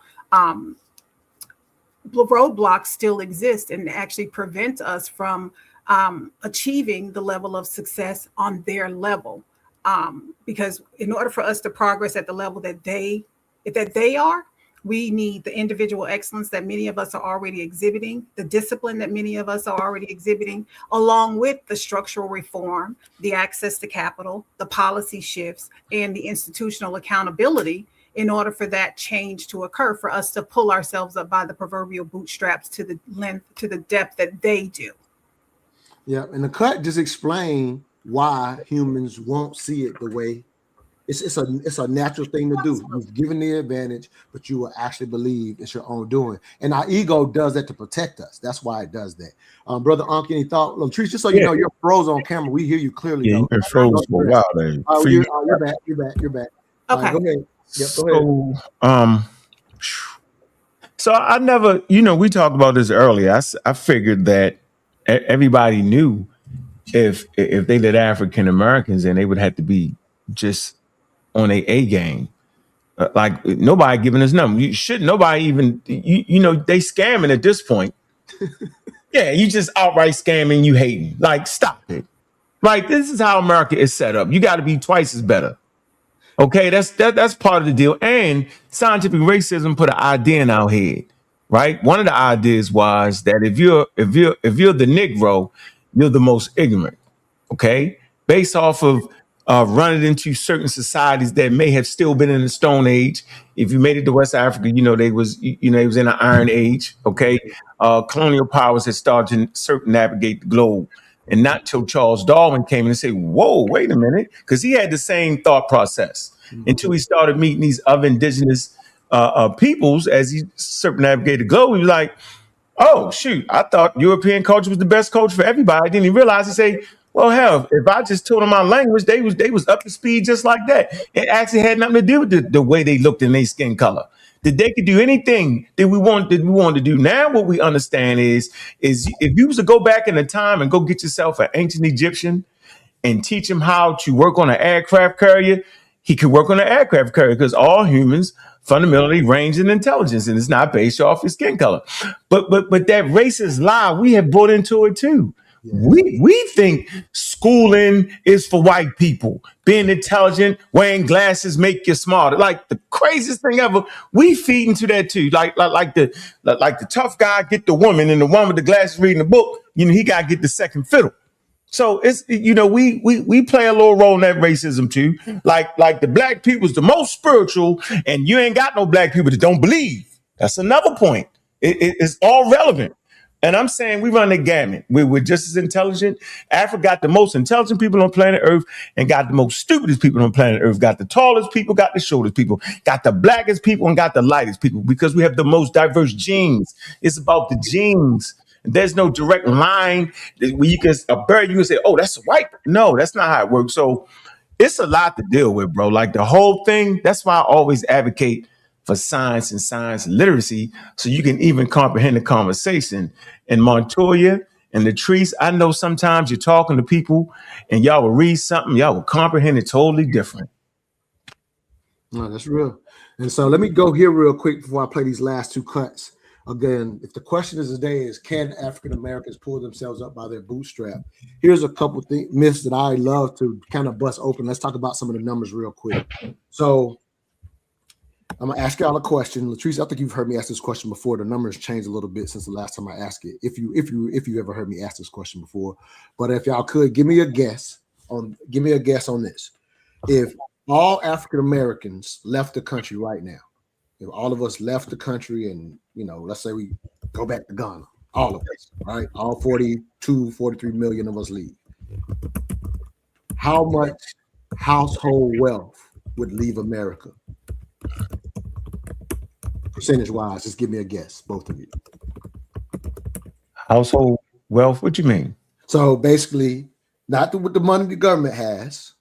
Speaker 4: roadblocks still exist and actually prevent us from achieving the level of success on their level. Because in order for us to progress at the level that they are, we need the individual excellence that many of us are already exhibiting, the discipline that many of us are already exhibiting, along with the structural reform, the access to capital, the policy shifts, and the institutional accountability in order for that change to occur, for us to pull ourselves up by the proverbial bootstraps to the length, to the depth that they do.
Speaker 3: Yeah, and the cut just explained why humans won't see it the way it's a natural thing to do. You've given the advantage, but you will actually believe it's your own doing. And our ego does that to protect us. That's why it does that. Brother Unc, any thought? Latrice, just so you know, you're froze on camera. We hear you clearly.
Speaker 5: Yeah, you've been froze for a while.
Speaker 3: You're back. You're back. All right,
Speaker 4: Okay.
Speaker 3: go ahead. Yep, go ahead.
Speaker 5: So I never, we talked about this earlier. I figured that everybody knew if they let African Americans in, they would have to be just on a game. Like nobody giving us nothing. You should nobody even they scamming at this point. Yeah, you just outright scamming, you hating. Like stop it. Like this is how America is set up. You got to be twice as better. Okay, that's part of the deal. And scientific racism put an idea in our head, right? One of the ideas was that if you're the Negro, you're the most ignorant. Okay, based off of running into certain societies that may have still been in the Stone Age. If you made it to West Africa, they was they was in the Iron Age. Okay, colonial powers had started to circumnavigate the globe. And not till Charles Darwin came in and said, whoa, wait a minute, because he had the same thought process until he started meeting these other indigenous peoples as he circumnavigated the globe. He was like, oh, shoot, I thought European culture was the best culture for everybody. Then he realized, he say, well, hell, if I just told them my language, they was up to speed just like that. It actually had nothing to do with the way they looked in their skin color. That they could do anything that we want to do. Now what we understand is if you was to go back in the time and go get yourself an ancient Egyptian and teach him how to work on an aircraft carrier, he could work on an aircraft carrier because all humans fundamentally range in intelligence and it's not based off his skin color. But that racist lie we have brought into it too. We think schooling is for white people. Being intelligent, wearing glasses make you smarter. Like the craziest thing ever. We feed into that too. Like the tough guy get the woman, and the one with the glasses reading the book. He got to get the second fiddle. So it's we play a little role in that racism too. Like the black people's the most spiritual, and you ain't got no black people that don't believe. That's another point. It's all relevant. And I'm saying we run the gamut. We're just as intelligent. Africa got the most intelligent people on planet Earth and got the most stupidest people on planet Earth. Got the tallest people, got the shortest people, got the blackest people, and got the lightest people because we have the most diverse genes. It's about the genes. There's no direct line where you can you can say, oh, that's white. No, that's not how it works. So it's a lot to deal with, bro. Like the whole thing. That's why I always advocate for science and science literacy so you can even comprehend the conversation. And Montoya and Latrice, I know sometimes you're talking to people and y'all will read something, y'all will comprehend it totally different.
Speaker 3: No, that's real. And so let me go here real quick before I play these last two cuts. Again, if the question is today is, can African Americans pull themselves up by their bootstrap? Here's a couple myths that I love to kind of bust open. Let's talk about some of the numbers real quick. So I'm gonna ask y'all a question. Latrice, I think you've heard me ask this question before. The numbers changed a little bit since the last time I asked it. If you ever heard me ask this question before, but if y'all could give me a guess on this. If all African Americans left the country right now, if all of us left the country and, let's say we go back to Ghana, all of us, right? All 43 million of us leave. How much household wealth would leave America? Percentage-wise, just give me a guess, both of you.
Speaker 5: Household wealth, what you mean?
Speaker 3: So basically, not what the money the government has.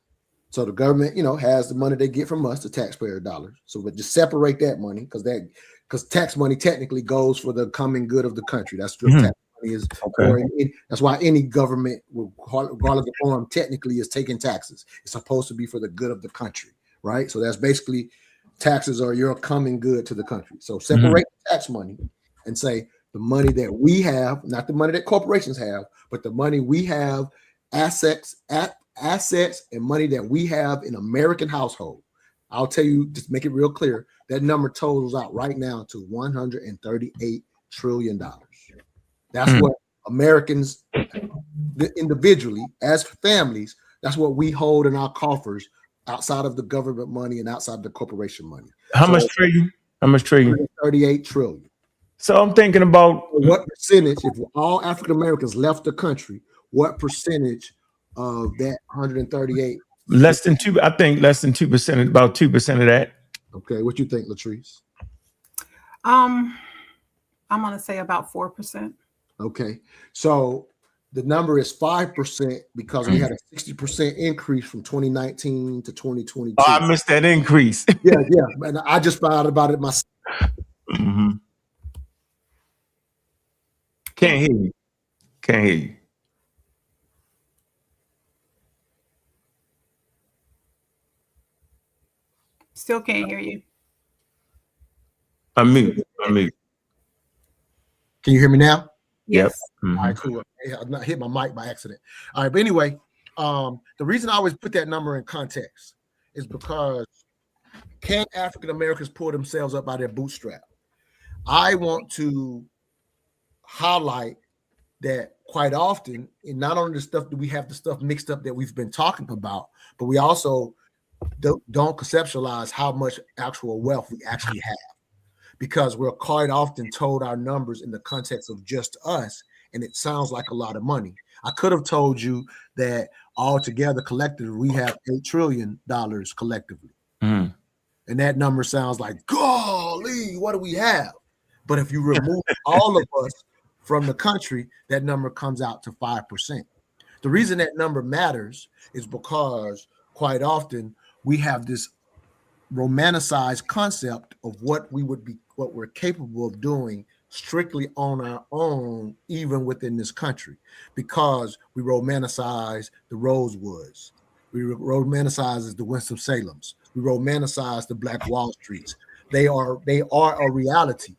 Speaker 3: So the government, has the money they get from us, the taxpayer dollars. So but just separate that money because tax money technically goes for the common good of the country. That's what tax money is. Okay. That's why any government, regardless of the form, technically is taking taxes. It's supposed to be for the good of the country, right? So that's basically taxes are your common good to the country. So separate tax money and say the money that we have, not the money that corporations have, but the money we have, assets and money that we have in American household. I'll tell you, just make it real clear, that number totals out right now to $138 trillion. That's what Americans individually, as families, that's what we hold in our coffers outside of the government money and outside of the corporation money.
Speaker 5: How much trillion?
Speaker 3: 38 trillion.
Speaker 5: So I'm thinking about
Speaker 3: what percentage, if all African Americans left the country, what percentage of that 138?
Speaker 5: Less than 2%, I think less than 2%, about 2% of that.
Speaker 3: Okay, what you think, Latrice?
Speaker 4: I'm gonna say about 4%.
Speaker 3: Okay, so The number is 5% because we had a 60% increase from 2019 to 2022.
Speaker 5: Oh, I missed that increase.
Speaker 3: Yeah. And I just found out about it myself.
Speaker 5: Mm-hmm. Can't hear you. Can't hear you.
Speaker 4: Still can't hear you.
Speaker 5: Unmute.
Speaker 3: Can you hear me now?
Speaker 4: Yes.
Speaker 5: Yep. Mm-hmm.
Speaker 3: All right, cool. I not hit my mic by accident. All right, but anyway, the reason I always put that number in context is because can African Americans pull themselves up by their bootstrap? I want to highlight that quite often, and not only the stuff that we have the stuff mixed up that we've been talking about, but we also don't conceptualize how much actual wealth we actually have, because we're quite often told our numbers in the context of just us, and it sounds like a lot of money. I could have told you that altogether collectively we have $8 trillion collectively.
Speaker 5: Mm-hmm.
Speaker 3: And that number sounds like, golly, what do we have? But if you remove all of us from the country, that number comes out to 5%. The reason that number matters is because quite often we have this romanticized concept of what we're capable of doing strictly on our own, even within this country, because we romanticize the Rosewoods, we romanticize the Winston-Salems, we romanticize the Black Wall Streets. They are a reality,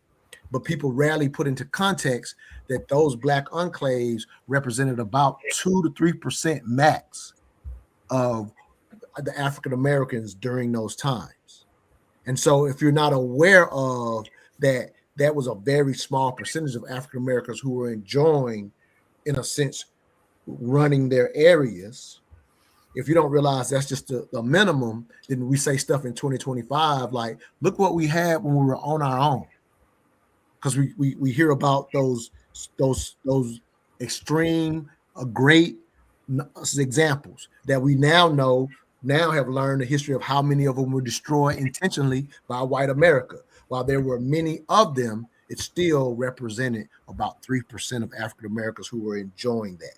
Speaker 3: but people rarely put into context that those Black enclaves represented about 2 to 3% max of the African Americans during those times. And so if you're not aware of that, that was a very small percentage of African Americans who were enjoying, in a sense, running their areas. If you don't realize that's just the minimum, then we say stuff in 2025 like, look what we had when we were on our own. Because we hear about those extreme, great examples that we now have learned the history of how many of them were destroyed intentionally by white America. While there were many of them, it still represented about 3% of African Americans who were enjoying that.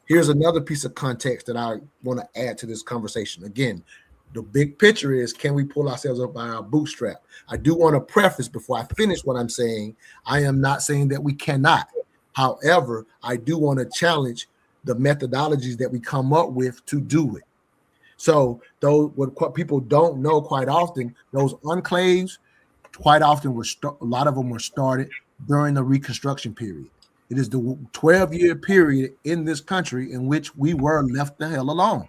Speaker 3: Here's another piece of context that I want to add to this conversation. Again, the big picture is, can we pull ourselves up by our bootstrap? I do want to preface before I finish what I'm saying, I am not saying that we cannot. However, I do want to challenge the methodologies that we come up with to do it. So what people don't know quite often, those enclaves quite often a lot of them were started during the Reconstruction period. It is the 12-year period in this country in which we were left the hell alone,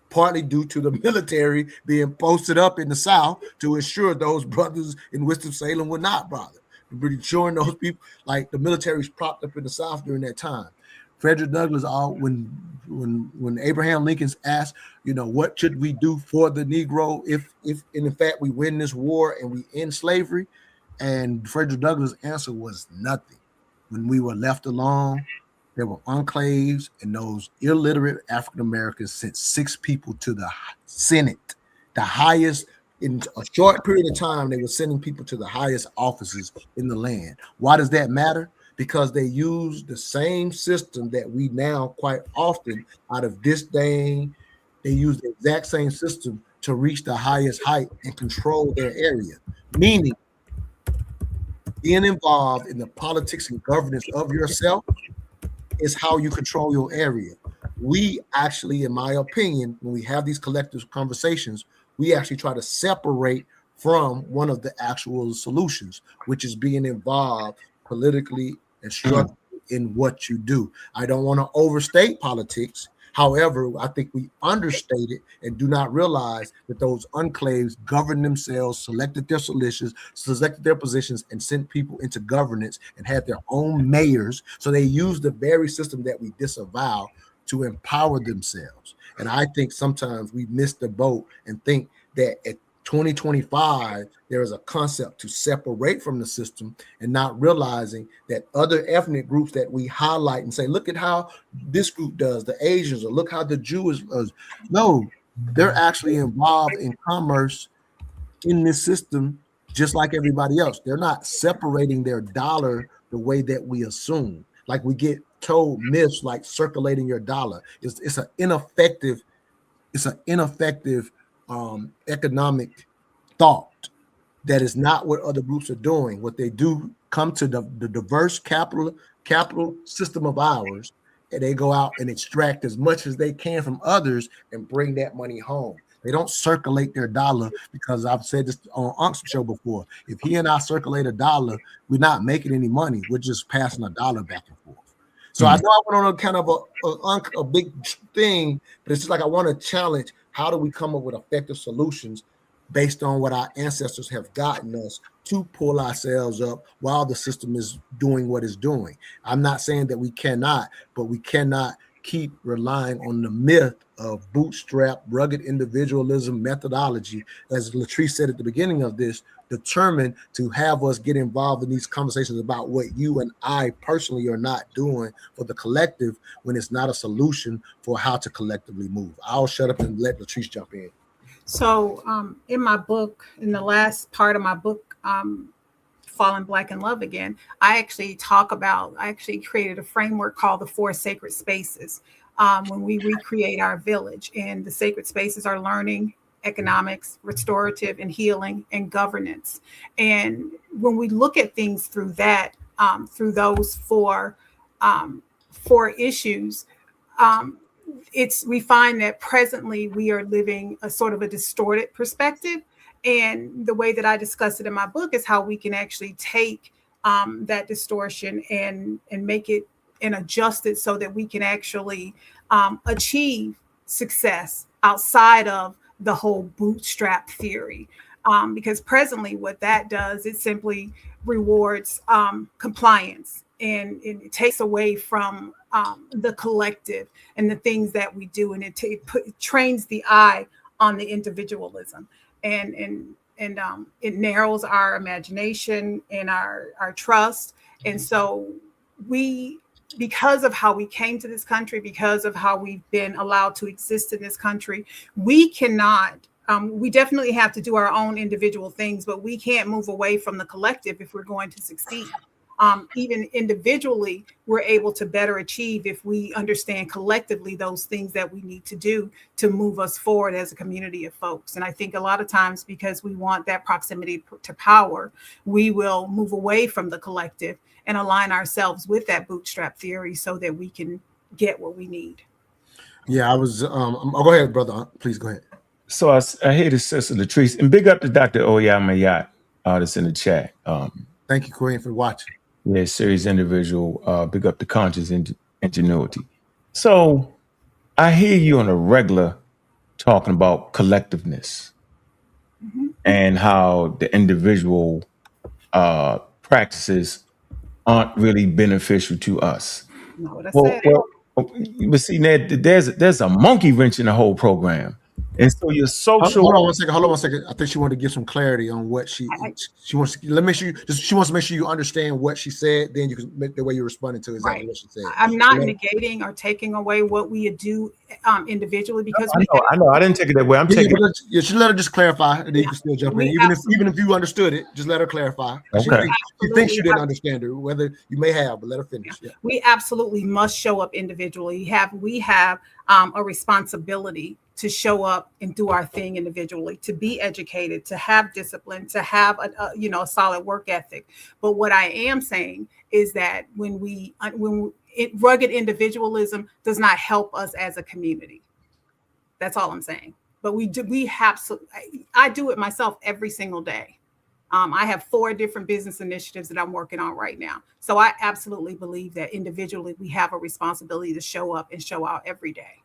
Speaker 3: partly due to the military being posted up in the South to ensure those brothers in Winston-Salem would not bother. Ensuring those people, like the military's propped up in the South during that time. Frederick Douglass, when Abraham Lincoln's asked, what should we do for the Negro if in fact we win this war and we end slavery? And Frederick Douglass' answer was nothing. When we were left alone, there were enclaves, and those illiterate African Americans sent 6 people to the Senate, the highest. In a short period of time, they were sending people to the highest offices in the land. Why does that matter? Because they use the same system that we now quite often, out of disdain, they use the exact same system to reach the highest height and control their area. Meaning, being involved in the politics and governance of yourself is how you control your area. We actually, in my opinion, when we have these collective conversations, we actually try to separate from one of the actual solutions, which is being involved politically and structurally in what you do. I don't want to overstate politics. However, I think we understate it and do not realize that those enclaves governed themselves, selected their solutions, selected their positions, and sent people into governance and had their own mayors. So they used the very system that we disavow to empower themselves. And I think sometimes we miss the boat and think that at 2025, there is a concept to separate from the system and not realizing that other ethnic groups that we highlight and say, look at how this group does, the Asians, or look how the Jews does. No, they're actually involved in commerce in this system just like everybody else. They're not separating their dollar the way that we assume. Like we get told myths like circulating your dollar. It's an ineffective economic thought that is not what other groups are doing. What they do, come to the diverse capital system of ours, and they go out and extract as much as they can from others and bring that money home. They don't circulate their dollar, because I've said this on Unc's show before. If he and I circulate a dollar, we're not making any money. We're just passing a dollar back and forth. So I know I went on a kind of a big thing, but it's just like I want to challenge, how do we come up with effective solutions based on what our ancestors have gotten us to pull ourselves up while the system is doing what it's doing. I'm not saying that we cannot, but we cannot keep relying on the myth of bootstrap, rugged individualism methodology, as Latrice said at the beginning of this, determined to have us get involved in these conversations about what you and I personally are not doing for the collective, when it's not a solution for how to collectively move. I'll shut up and let Latrice jump in.
Speaker 4: So in my book, in the last part of my book, Falling Black in Love Again, I actually created a framework called the 4 sacred spaces when we recreate our village. And the sacred spaces are learning, economics, restorative and healing, and governance. And when we look at things through that, through those four issues, we find that presently we are living a sort of a distorted perspective. And the way that I discuss it in my book is how we can actually take that distortion and make it and adjust it so that we can actually achieve success outside of the whole bootstrap theory. Because presently what that does, it simply rewards compliance, and it takes away from the collective and the things that we do, and it trains the eye on the individualism, and it narrows our imagination and our trust. And so because of how we came to this country, because of how we've been allowed to exist in this country, we cannot, we definitely have to do our own individual things, but we can't move away from the collective if we're going to succeed. Even individually, we're able to better achieve if we understand collectively those things that we need to do to move us forward as a community of folks. And I think a lot of times, because we want that proximity to power, we will move away from the collective and align ourselves with that bootstrap theory so that we can get what we need.
Speaker 3: Yeah, I was, go ahead, brother. Please go ahead.
Speaker 5: So I hear the sister Latrice, and big up to Dr. Oyamayat, that's in the chat.
Speaker 3: Thank you, Queen, for watching.
Speaker 5: Yeah, serious individual. Big up the conscious ingenuity. So I hear you on a regular talking about collectiveness and how the individual practices aren't really beneficial to us. But see, Ned, there's a monkey wrench in the whole program. And so your social.
Speaker 3: Hold on one second. I think she wanted to give some clarity on what she wants. Let me make sure she wants to make sure you understand what she said. Then you can make the way you're responding to exactly what she said.
Speaker 4: I'm not negating or taking away what we do individually, because
Speaker 5: I know. I didn't take it that way. I'm taking.
Speaker 3: Yeah, she let her just clarify, and then you can still jump in. Even if you understood it, just let her clarify.
Speaker 5: Okay.
Speaker 3: She thinks you didn't understand her, whether you may have, but let her finish. Yeah.
Speaker 4: We absolutely must show up individually. We have a responsibility to show up and do our thing individually, to be educated, to have discipline, to have a solid work ethic. But what I am saying is that rugged individualism does not help us as a community. That's all I'm saying. But I do it myself every single day. I have 4 different business initiatives that I'm working on right now. So I absolutely believe that individually we have a responsibility to show up and show out every day.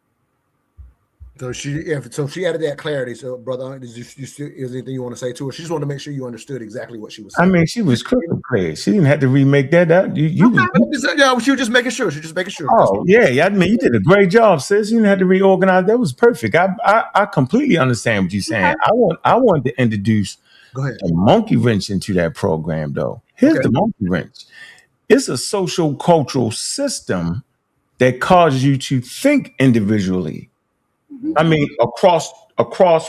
Speaker 3: So she added that clarity. So, brother, is there anything you want to say to her? She just wanted to make sure you understood exactly what she was saying.
Speaker 5: I mean, she was crystal clear. She didn't have to remake that out.
Speaker 3: She was just making sure.
Speaker 5: Oh, yeah. I mean, you did a great job, sis. You didn't have to reorganize. That was perfect. I completely understand what you're saying. I wanted to introduce a monkey wrench into that program, though. Here's the monkey wrench. It's a social cultural system that causes you to think individually. I mean, across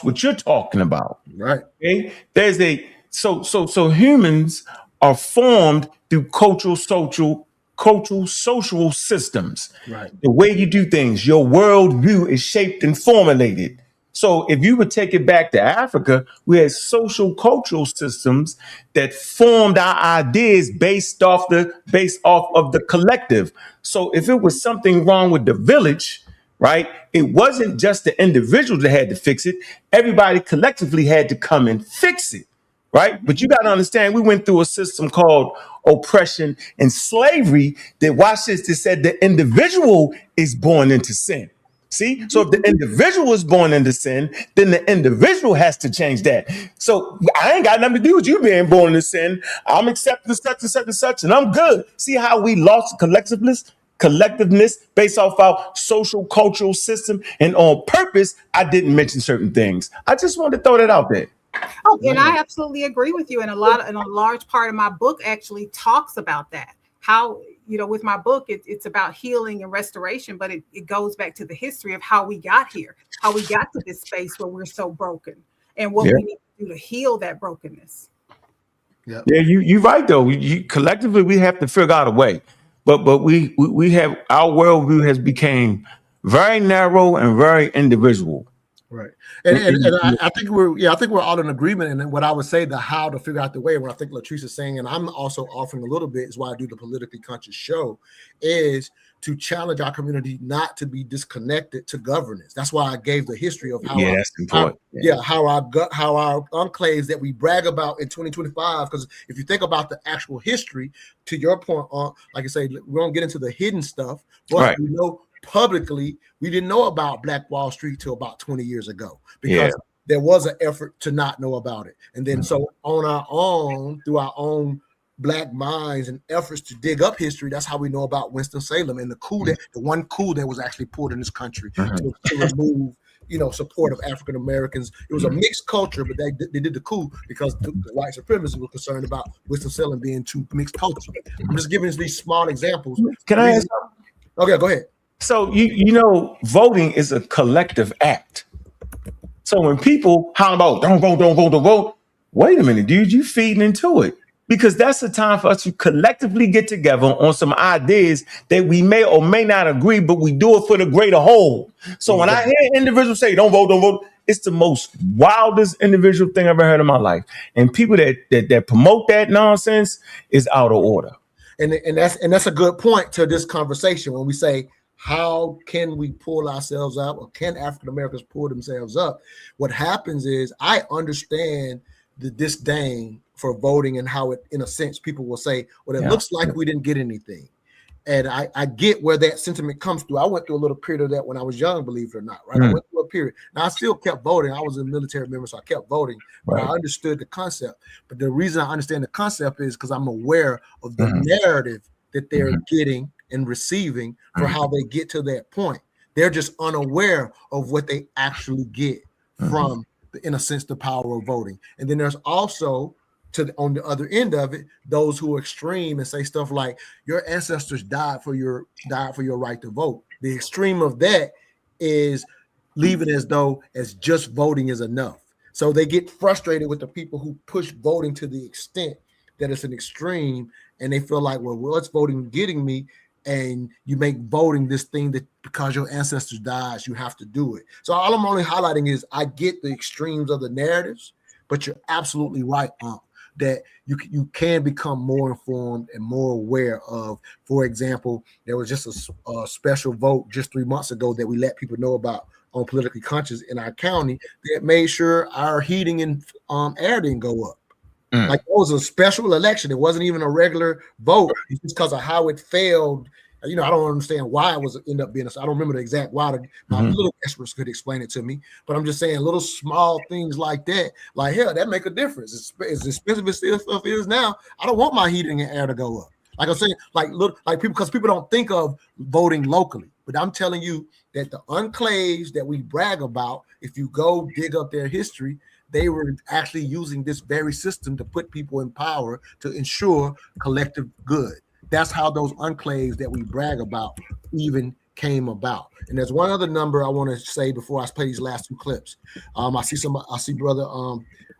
Speaker 5: what you're talking about,
Speaker 3: right?
Speaker 5: Okay, so humans are formed through cultural, social, cultural, social systems.
Speaker 3: Right.
Speaker 5: The way you do things, your worldview is shaped and formulated. So if you would take it back to Africa, we had social cultural systems that formed our ideas based off of the collective. So if it was something wrong with the village, right, it wasn't just the individual that had to fix it. Everybody collectively had to come and fix it. Right. But you got to understand, we went through a system called oppression and slavery that, watch this, that said the individual is born into sin. See, so if the individual is born into sin, then the individual has to change that. So I ain't got nothing to do with you being born into sin. I'm accepting such and such and such, and I'm good. See how we lost collectiveness based off our social cultural system, and on purpose, I didn't mention certain things. I just wanted to throw that out there.
Speaker 4: Oh, and I absolutely agree with you. And a large part of my book actually talks about that. How, with my book, it's about healing and restoration, but it goes back to the history of how we got here, how we got to this space where we're so broken, and what we need to do to heal that brokenness.
Speaker 5: Yeah, you're right though. Collectively, we have to figure out a way, but we have, our worldview has become very narrow and very individual.
Speaker 3: Right. And I think we're all in agreement. And then what I would say, the how to figure out the way, what I think Latrice is saying, and I'm also offering a little bit, is why I do the Politically Conscious show, is to challenge our community not to be disconnected to governance. That's why I gave the history of how
Speaker 5: that's important.
Speaker 3: How our enclaves that we brag about in 2025. Because if you think about the actual history, to your point, like I say, we don't get into the hidden stuff, but we know publicly we didn't know about Black Wall Street till about 20 years ago, because there was an effort to not know about it. And then so on our own, through our own Black minds and efforts to dig up history, that's how we know about Winston-Salem and the one coup that was actually pulled in this country to remove support of African Americans. It was a mixed culture, but they did the coup because the white supremacists were concerned about Winston-Salem being too mixed culture. I'm just giving these small examples.
Speaker 5: Can I ask?
Speaker 3: Okay, go ahead.
Speaker 5: So voting is a collective act. So when people holler about don't vote, wait a minute, dude, you feeding into it. Because that's the time for us to collectively get together on some ideas that we may or may not agree, but we do it for the greater whole. So when I hear individuals say don't vote, it's the most wildest individual thing I've ever heard in my life. And people that promote that nonsense is out of order.
Speaker 3: And that's a good point to this conversation when we say, how can we pull ourselves up, or can African Americans pull themselves up? What happens is, I understand the disdain for voting and how it, in a sense, people will say, well, it looks like we didn't get anything. And I get where that sentiment comes through. I went through a little period of that when I was young, believe it or not, right? I went through a period. Now, I still kept voting. I was a military member, so I kept voting, but I understood the concept. But the reason I understand the concept is because I'm aware of the narrative that they're getting and receiving for how they get to that point. They're just unaware of what they actually get from, in a sense, the power of voting. And then there's also, on the other end of it, those who are extreme and say stuff like, your ancestors died for your right to vote. The extreme of that is leave it as though as just voting is enough. So they get frustrated with the people who push voting to the extent that it's an extreme, and they feel like, well, what's voting getting me? And you make voting this thing that because your ancestors died, you have to do it. So all I'm only highlighting is, I get the extremes of the narratives, but you're absolutely right, that you can become more informed and more aware of. For example, there was just a special vote just 3 months ago that we let people know about on Politically Conscious in our county that made sure our heating and air didn't go up. Like, it was a special election. It wasn't even a regular vote. It's just because of how it failed. I don't understand why it was end up being. I don't remember the exact why. My little experts could explain it to me. But I'm just saying, little small things like that, like, hell, that make a difference. As expensive as this stuff is now, I don't want my heating and air to go up. Like I'm saying, because people don't think of voting locally. But I'm telling you that the enclaves that we brag about, if you go dig up their history, they were actually using this very system to put people in power to ensure collective good. That's how those enclaves that we brag about even came about. And there's one other number I want to say before I play these last two clips. I see brother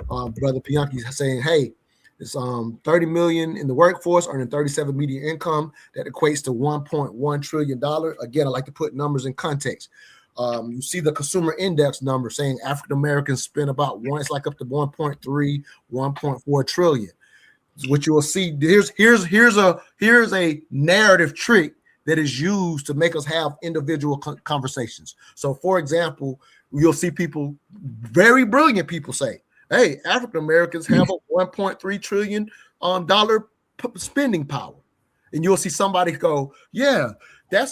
Speaker 3: Pianki saying, hey, It's 30 million in the workforce, earning 37 median income. That equates to $1.1 trillion. Again, I like to put numbers in context. You see the consumer index number saying African Americans spend about it's like up to 1.3, 1.4 trillion. What you will see, here's a narrative trick that is used to make us have individual conversations. So, for example, you'll see people, very brilliant people, say, "Hey, African Americans have a 1.3 trillion dollar spending power," and you'll see somebody go, "Yeah, that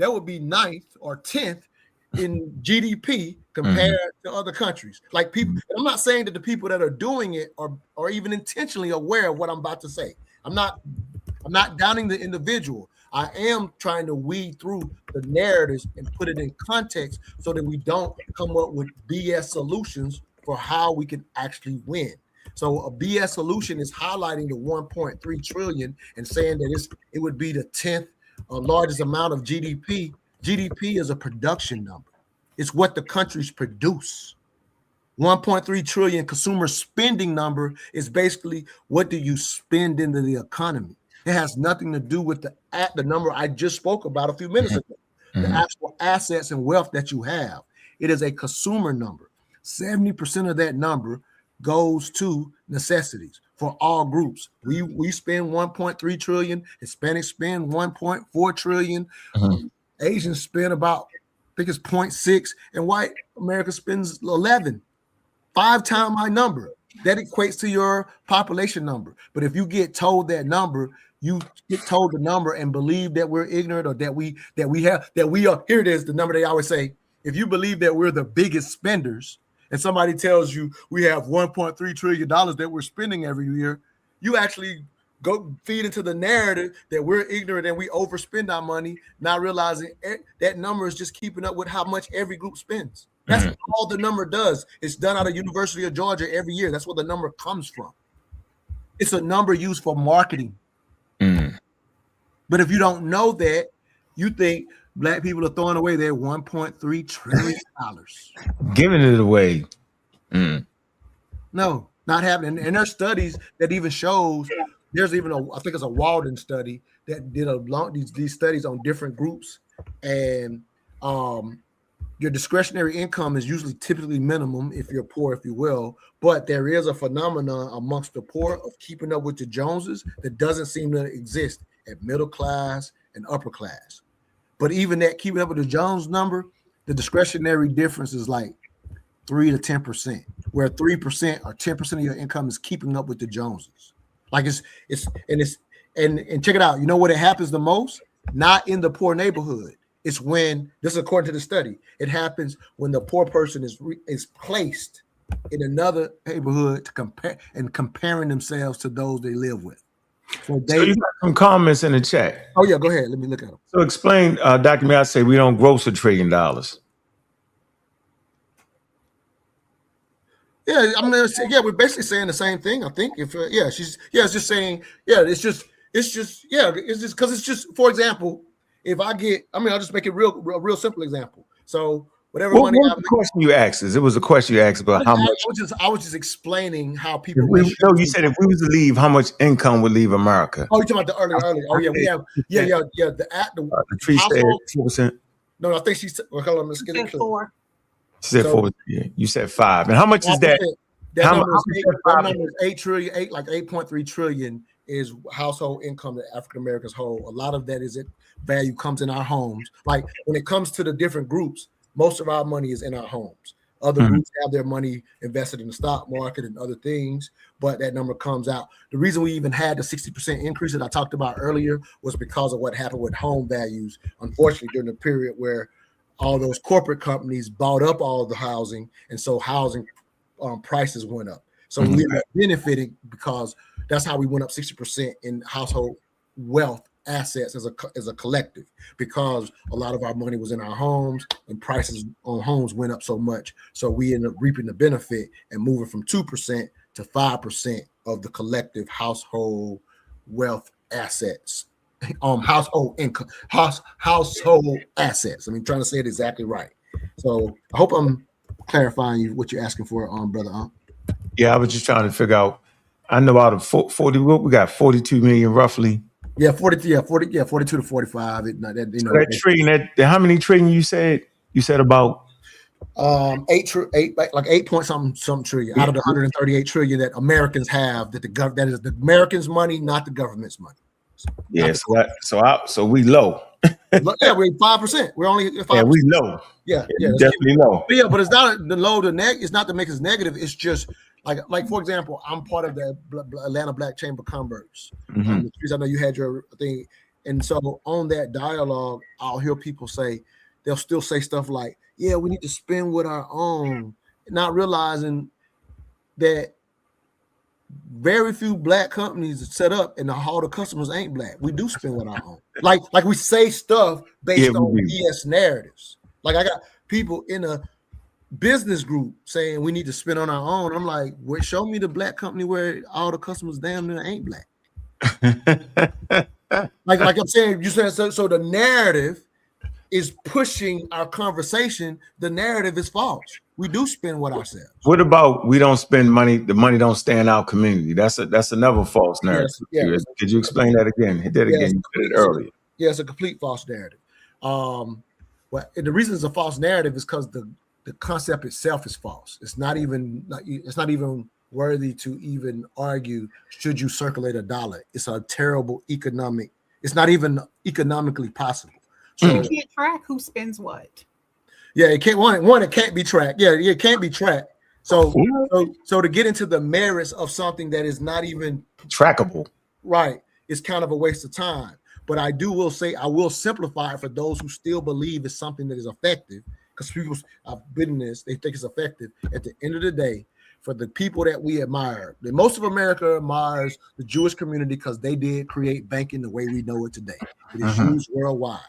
Speaker 3: would be 9th or 10th in GDP compared to other countries." Like, people, I'm not saying that the people that are doing it are even intentionally aware of what I'm about to say. I'm not downing the individual. I am trying to weed through the narratives and put it in context so that we don't come up with BS solutions for how we can actually win. So a BS solution is highlighting the 1.3 trillion and saying that it would be the 10th largest amount of GDP. GDP is a production number. It's what the countries produce. 1.3 trillion consumer spending number is basically what do you spend into the economy. It has nothing to do with the number I just spoke about a few minutes ago, the actual assets and wealth that you have. It is a consumer number. 70% of that number goes to necessities for all groups. We spend 1.3 trillion. Hispanics spend 1.4 trillion. Asians spend about, I think it's 0.6, and white America spends 11. 5 times my number. That equates to your population number. But if you get told that number, you get told the number and believe that we're ignorant or that we are. Here it is, the number they always say. If you believe that we're the biggest spenders, and somebody tells you we have $1.3 trillion that we're spending every year, you actually go feed into the narrative that we're ignorant and we overspend our money, not realizing that number is just keeping up with how much every group spends. That's all the number does. It's done out of University of Georgia every year. That's where the number comes from. It's a number used for marketing. But if you don't know that, you think black people are throwing away their $1.3 trillion.
Speaker 5: Giving it away.
Speaker 3: No, not happening. And there's studies that even shows, there's even I think it's a Walden study that did these studies on different groups, and your discretionary income is usually typically minimum if you're poor, if you will, but there is a phenomenon amongst the poor of keeping up with the Joneses that doesn't seem to exist at middle class and upper class. But even that keeping up with the Jones number, the discretionary difference is like 3 to 10%, where 3% or 10% of your income is keeping up with the Joneses. Like and check it out. You know what it happens the most? Not in the poor neighborhood. It's when, this is according to the study, it happens when the poor person is placed in another neighborhood to comparing themselves to those they live with.
Speaker 5: So you got some comments in the chat.
Speaker 3: Oh yeah, go ahead. Let me look at them.
Speaker 5: So explain, Dr. May, I say we don't gross $1 trillion.
Speaker 3: Yeah, I'm gonna say, we're basically saying the same thing. I think it's just saying, it's just because it's just, for example, if I get, I'll just make it real simple example. So whatever money.
Speaker 5: What was the question you asked? It was a question you asked about how much.
Speaker 3: I was just explaining how people.
Speaker 5: No, you said if we was to leave, how much income would leave America?
Speaker 3: Oh, you're talking about the earlier. Oh yeah, we have. The
Speaker 5: tree said 4%.
Speaker 3: No, I think she's. Let's get it clear.
Speaker 4: 4.
Speaker 5: She said 4. You said 5. And how much is that?
Speaker 3: That number is 8 trillion, like 8.3 trillion is household income that African Americans hold. A lot of that is value comes in our homes. Like when it comes to the different groups, most of our money is in our homes. Other groups have their money invested in the stock market and other things, but that number comes out. The reason we even had the 60% increase that I talked about earlier was because of what happened with home values, unfortunately, during the period where all those corporate companies bought up all of the housing, and so housing prices went up. So we were benefiting because that's how we went up 60% in household wealth assets as a collective, because a lot of our money was in our homes and prices on homes went up so much. So we ended up reaping the benefit and moving from 2% to 5% of the collective household wealth assets, household income, household assets. Trying to say it exactly right. So I hope I'm clarifying what you're asking for, brother.
Speaker 5: Yeah, I was just trying to figure out I know out of 40, we got 42 million roughly.
Speaker 3: Yeah, 42 to 45.
Speaker 5: So that trillion, how many trillion you said? You said about
Speaker 3: 8 point something trillion out of the 138 trillion that Americans have. That is the Americans' money, not the government's money.
Speaker 5: Yeah, so we low.
Speaker 3: Yeah, we're 5%. We're only 5%.
Speaker 5: Yeah, we low.
Speaker 3: Yeah,
Speaker 5: definitely low.
Speaker 3: But yeah, but it's not the low to neg. It's not to make us negative. It's just like for example, I'm part of the Atlanta Black Chamber of Commerce. I know you had your thing, and so on that dialogue, I'll hear people say they'll still say stuff like, "Yeah, we need to spend with our own," not realizing that very few black companies are set up and all the customers ain't black. We do spend with our own. Like we say stuff based on BS narratives. Like I got people in a business group saying we need to spend on our own. I'm like, well, show me the black company where all the customers damn near ain't black. like I'm saying, you said so the narrative is pushing our conversation. The narrative is false. We do spend with ourselves.
Speaker 5: What about we don't spend money? The money don't stay in our community. That's another false narrative. Yes. Could you explain that again? Hit that again. You said it earlier.
Speaker 3: Yeah, it's a complete false narrative. Well, the reason it's a false narrative is because the concept itself is false. It's not even worthy to even argue. Should you circulate a dollar? It's a terrible economic. It's not even economically possible. So
Speaker 4: you can't track who spends what.
Speaker 3: Yeah, it can't one. It can't be tracked. Yeah, it can't be tracked. So to get into the merits of something that is not even
Speaker 5: trackable,
Speaker 3: right? It's kind of a waste of time. But I will simplify it for those who still believe it's something that is effective. Because people, I've been in this, they think it's effective. At the end of the day, for the people that we admire, most of America admires the Jewish community because they did create banking the way we know it today. It is used worldwide.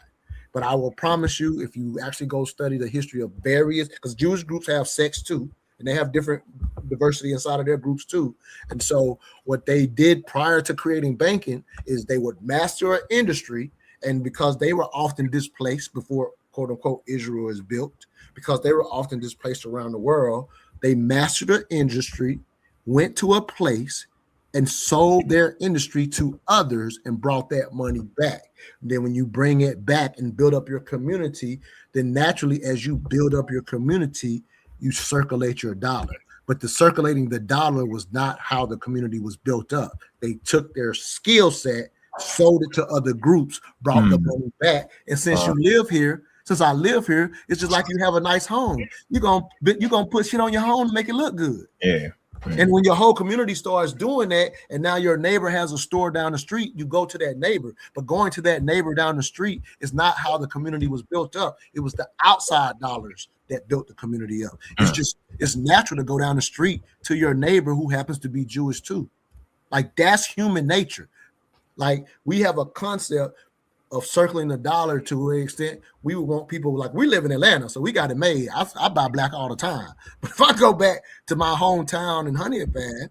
Speaker 3: But I will promise you, if you actually go study the history of various, because Jewish groups have sects too, and they have different diversity inside of their groups too. And so what they did prior to creating banking is they would master an industry, and because they were often displaced before quote unquote Israel is built, because they were often displaced around the world, they mastered an industry, went to a place and sold their industry to others and brought that money back. And then when you bring it back and build up your community, then naturally as you build up your community, you circulate your dollar. But the circulating the dollar was not how the community was built up. They took their skill set, sold it to other groups, brought the money back. And since I live here, it's just like you have a nice home. You're gonna put shit on your home to make it look good.
Speaker 5: Yeah.
Speaker 3: And when your whole community starts doing that, and now your neighbor has a store down the street, you go to that neighbor. But going to that neighbor down the street is not how the community was built up. It was the outside dollars that built the community up. It's natural to go down the street to your neighbor who happens to be Jewish too. Like that's human nature. Like we have a concept of circling the dollar to an extent. We would want people, like we live in Atlanta, so we got it made. I buy black all the time. But if I go back to my hometown in Honeypad,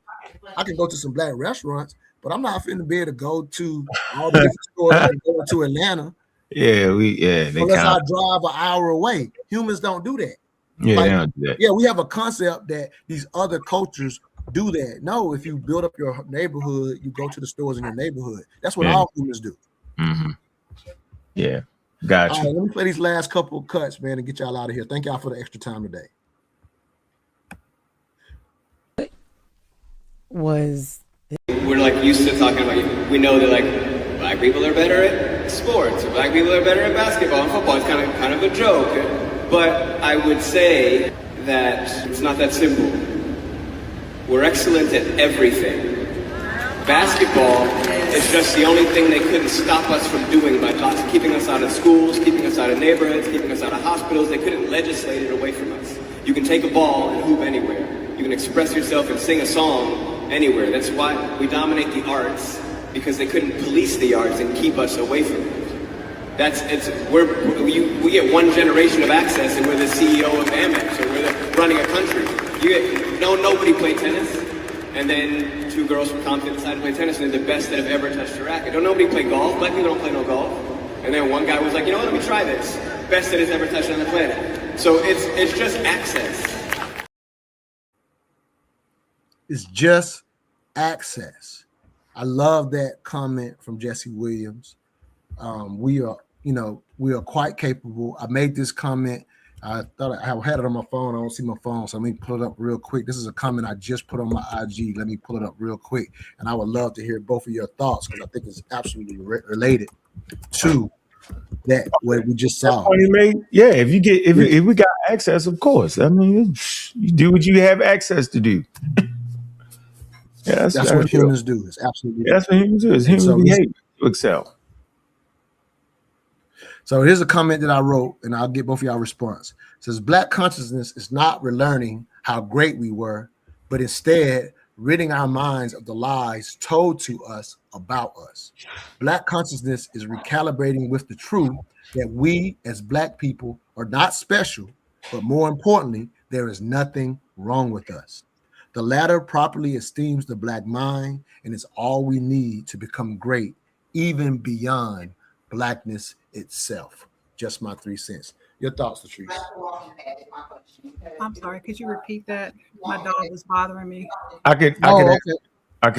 Speaker 3: I can go to some black restaurants, but I'm not finna be able to go to all the different stores that go to Atlanta. Unless I drive an hour away. Humans don't do that.
Speaker 5: Yeah, they don't do that.
Speaker 3: Yeah, we have a concept that these other cultures do that. No, if you build up your neighborhood, you go to the stores in your neighborhood. That's what all humans do.
Speaker 5: Yeah, gotcha.
Speaker 3: All right, let me play these last couple of cuts, man, and get y'all out of here. Thank y'all for the extra time today.
Speaker 14: We're like used to talking about, we know that like black people are better at sports, or black people are better at basketball and football. It's kind of a joke, but I would say that it's not that simple. We're excellent at everything. Basketball is just the only thing they couldn't stop us from doing by keeping us out of schools, keeping us out of neighborhoods, keeping us out of hospitals. They couldn't legislate it away from us. You can take a ball and hoop anywhere. You can express yourself and sing a song anywhere. That's why we dominate the arts, because they couldn't police the arts and keep us away from it. We get one generation of access, and we're the CEO of Amex, or we're running a country. Nobody played tennis. And then two girls from Compton decided to play tennis, and they're the best that have ever touched a racket. Don't nobody play golf. Black people don't play no golf. And then one guy was like, you know what, let me try this. Best that has ever touched on the planet. So it's just access.
Speaker 3: It's just access. I love that comment from Jesse Williams. We are quite capable. I made this comment. I thought I had it on my phone. I don't see my phone, so let me pull it up real quick. This is a comment I just put on my IG. Let me pull it up real quick, and I would love to hear both of your thoughts because I think it's absolutely related to that what we just saw.
Speaker 5: Yeah, if we got access, of course. I mean, you do what you have access to do. Yeah,
Speaker 3: that's what humans do. It's absolutely
Speaker 5: that's what humans do. It's human behavior to excel.
Speaker 3: So here's a comment that I wrote, and I'll get both of y'all response. It says, Black consciousness is not relearning how great we were, but instead ridding our minds of the lies told to us about us. Black consciousness is recalibrating with the truth that we as Black people are not special, but more importantly, there is nothing wrong with us. The latter properly esteems the Black mind and is all we need to become great, even beyond Blackness itself. Just my 3 cents. Your thoughts, Latrice?
Speaker 4: I'm sorry. Could you repeat that? My dog was bothering me.
Speaker 5: I could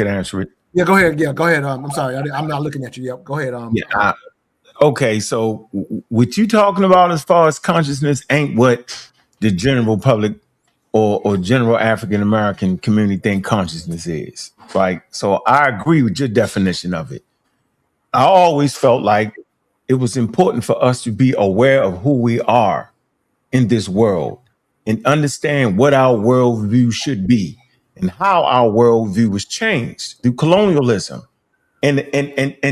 Speaker 5: answer it.
Speaker 3: Yeah, go ahead. Yeah, go ahead. I'm sorry. I'm not looking at you. Yep. Go ahead.
Speaker 5: Okay, so what you talking about as far as consciousness ain't what the general public or general African American community think consciousness is, right? So I agree with your definition of it. I always felt like it was important for us to be aware of who we are in this world and understand what our worldview should be and how our worldview was changed through colonialism and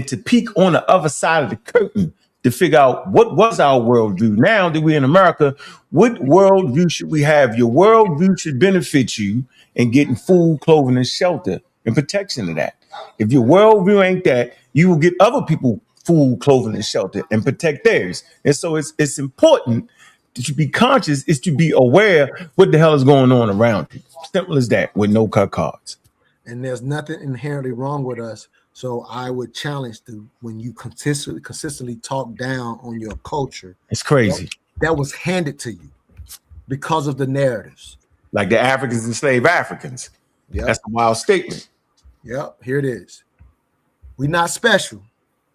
Speaker 5: to peek on the other side of the curtain to figure out what was our worldview. Now that we're in America, what worldview should we have? Your worldview should benefit you in getting food, clothing, and shelter and protection of that. If your worldview ain't that, you will get other people food, clothing, and shelter and protect theirs. And so it's important that you be conscious, is to be aware what the hell is going on around you. Simple as that, with no cut cards.
Speaker 3: And there's nothing inherently wrong with us. So I would challenge when you consistently talk down on your culture.
Speaker 5: It's crazy.
Speaker 3: That was handed to you because of the narratives.
Speaker 5: Like the Africans enslaved Africans.
Speaker 3: Yep.
Speaker 5: That's a wild statement.
Speaker 3: Yep, here it is. We're not special,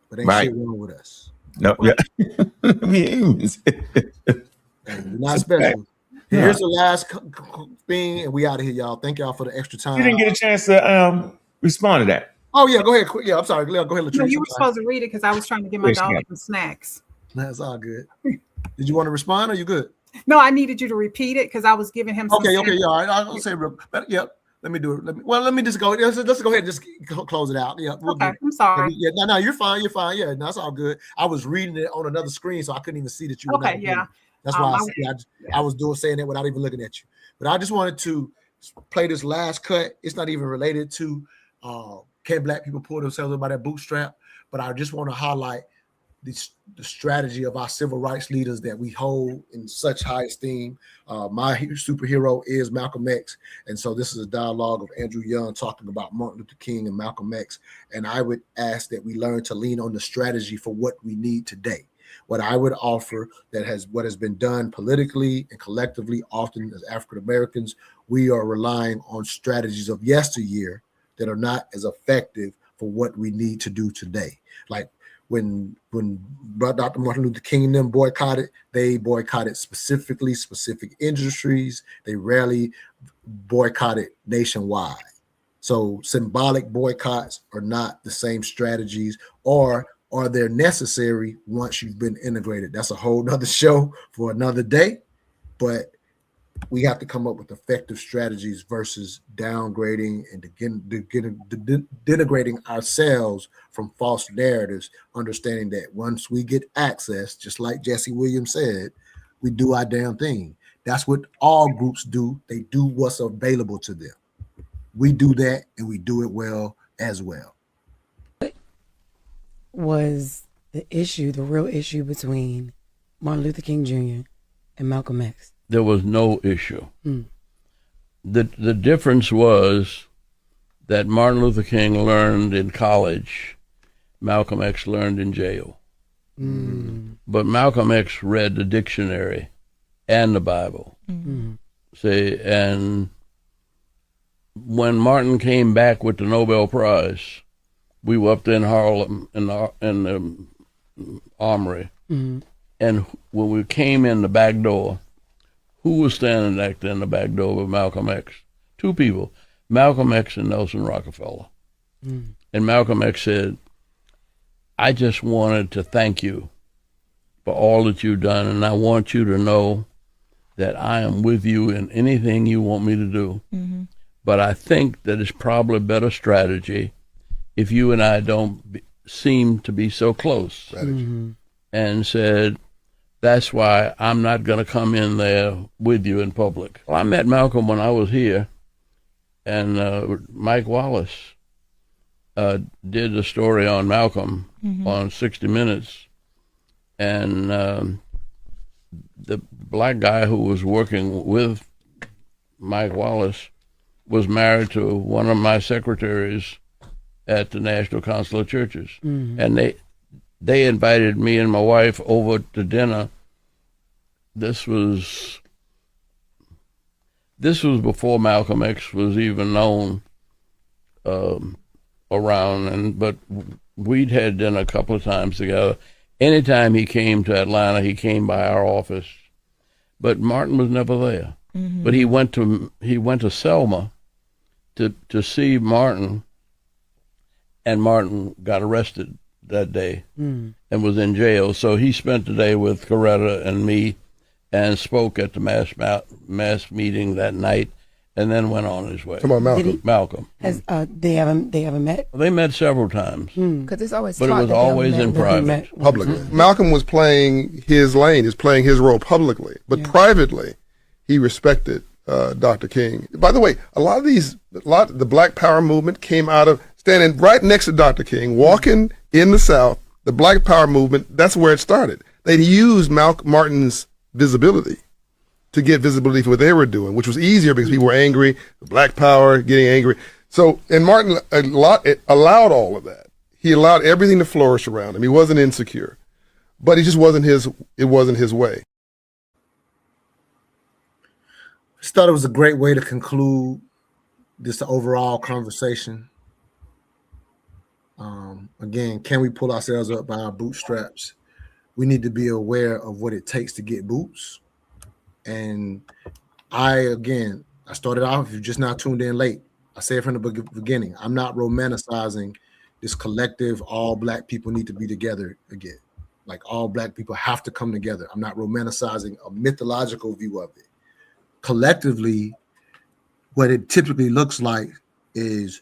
Speaker 3: but ain't shit wrong with us.
Speaker 5: No, yeah. We humans.
Speaker 3: We're not special. Here's the last thing, and we out of here, y'all. Thank y'all for the extra time.
Speaker 5: You didn't get a chance to respond to that.
Speaker 3: Oh, yeah, go ahead. Yeah, I'm sorry. Go ahead, Latrice.
Speaker 4: No, you were supposed to read it because I was trying to get my dog some snacks.
Speaker 3: That's all good. Did you want to respond or you good?
Speaker 4: No, I needed you to repeat it because I was giving him some
Speaker 3: Okay, yeah. I'll say real, but yeah. Let me do it. Let me just go. Let's go ahead and just close it out. Yeah.
Speaker 4: Okay. I'm sorry.
Speaker 3: Yeah. No, you're fine. You're fine. Yeah. No, that's all good. I was reading it on another screen, so I couldn't even see that you were.
Speaker 4: Okay. Yeah.
Speaker 3: That's why I was saying that without even looking at you. But I just wanted to play this last cut. It's not even related to can Black people pull themselves up by that bootstrap, but I just want to highlight the strategy of our civil rights leaders that we hold in such high esteem. My superhero is Malcolm X. And so this is a dialogue of Andrew Young talking about Martin Luther King and Malcolm X. And I would ask that we learn to lean on the strategy for what we need today. What I would offer what has been done politically and collectively, often as African Americans, we are relying on strategies of yesteryear that are not as effective for what we need to do today. Like when Dr. Martin Luther King and them boycotted, they boycotted specific industries. They rarely boycotted nationwide. So symbolic boycotts are not the same strategies, or are they necessary once you've been integrated? That's a whole nother show for another day, but we have to come up with effective strategies versus downgrading and denigrating ourselves from false narratives, understanding that once we get access, just like Jesse Williams said, we do our damn thing. That's what all groups do. They do what's available to them. We do that, and we do it well as well.
Speaker 15: Was the real issue between Martin Luther King Jr. and Malcolm X?
Speaker 16: There was no issue. The difference was that Martin Luther King learned in college, Malcolm X learned in jail. But Malcolm X read the dictionary and the Bible. See, and when Martin came back with the Nobel Prize, we were up there in Harlem in the Armory.
Speaker 15: Mm-hmm.
Speaker 16: And when we came in the back door, who was standing back there in the back door with Malcolm X? Two people, Malcolm X and Nelson Rockefeller.
Speaker 15: Mm.
Speaker 16: And Malcolm X said, I just wanted to thank you for all that you've done, and I want you to know that I am with you in anything you want me to do.
Speaker 8: Mm-hmm.
Speaker 16: But I think that it's probably a better strategy if you and I don't seem to be so close.
Speaker 15: Mm-hmm.
Speaker 16: And said, that's why I'm not going to come in there with you in public. Well, I met Malcolm when I was here, and Mike Wallace did a story on Malcolm on 60 Minutes, and the black guy who was working with Mike Wallace was married to one of my secretaries at the National Council of Churches, and they invited me and my wife over to dinner. This was before Malcolm X was even known around, but we'd had dinner a couple of times together. Anytime he came to Atlanta, he came by our office, but Martin was never there.
Speaker 8: Mm-hmm.
Speaker 16: But he went to Selma to see Martin, and Martin got arrested that day and was in jail. So he spent the day with Coretta and me and spoke at the mass meeting that night, and then went on his way.
Speaker 2: Come on, Malcolm.
Speaker 16: Malcolm.
Speaker 15: Has they haven't met?
Speaker 16: They met several times,
Speaker 17: Because it's always
Speaker 16: but it was always in private.
Speaker 2: Publicly. Malcolm was playing his lane, is playing his role publicly, but privately, he respected Dr. King. By the way, the Black Power movement came out of standing right next to Dr. King, walking in the South. The Black Power movement, that's where it started. They used Martin's visibility to get visibility for what they were doing, which was easier because people were angry, Black Power, getting angry. So, and Martin allowed all of that. He allowed everything to flourish around him. He wasn't insecure, but it wasn't his way.
Speaker 3: I just thought it was a great way to conclude this overall conversation. Again, can we pull ourselves up by our bootstraps? We need to be aware of what it takes to get boots. And I started off, if you're just not tuned in late, I said from the beginning, I'm not romanticizing this collective, all Black people need to be together again. Like all Black people have to come together. I'm not romanticizing a mythological view of it. Collectively, what it typically looks like is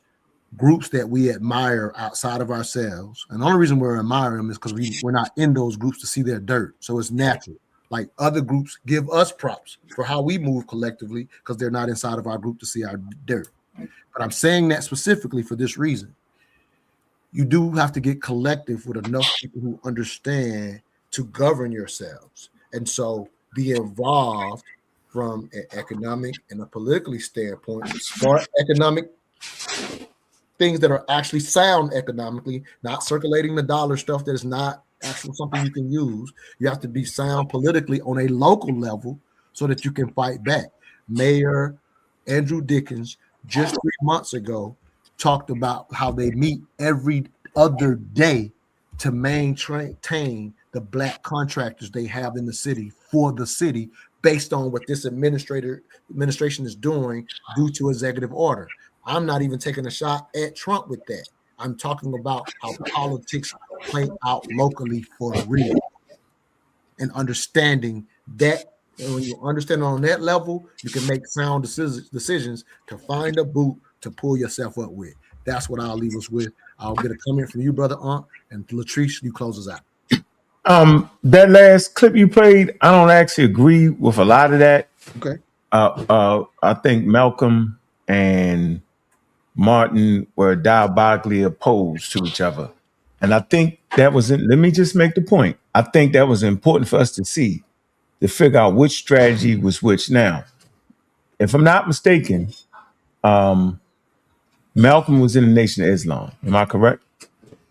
Speaker 3: groups that we admire outside of ourselves. And the only reason we're admiring them is because we're not in those groups to see their dirt. So it's natural. Like other groups give us props for how we move collectively because they're not inside of our group to see our dirt. But I'm saying that specifically for this reason. You do have to get collective with enough people who understand to govern yourselves. And so be involved from an economic and a politically standpoint, smart economic things that are actually sound economically, not circulating the dollar stuff that is not actual something you can use. You have to be sound politically on a local level so that you can fight back. Mayor Andrew Dickens just 3 months ago talked about how they meet every other day to maintain the Black contractors they have in the city for the city based on what this administration is doing due to executive order. I'm not even taking a shot at Trump with that. I'm talking about how politics play out locally for real and understanding that. And when you understand on that level, you can make sound decisions to find a boot to pull yourself up with. That's what I'll leave us with. I'll get a comment from you, Brother Aunt, and Latrice, you close us out.
Speaker 5: That last clip you played, I don't actually agree with a lot of that.
Speaker 3: Okay.
Speaker 5: I think Malcolm and Martin were diabolically opposed to each other. And I think that was, let me just make the point. I think that was important for us to see, to figure out which strategy was which. Now, if I'm not mistaken, Malcolm was in the Nation of Islam. Am I correct?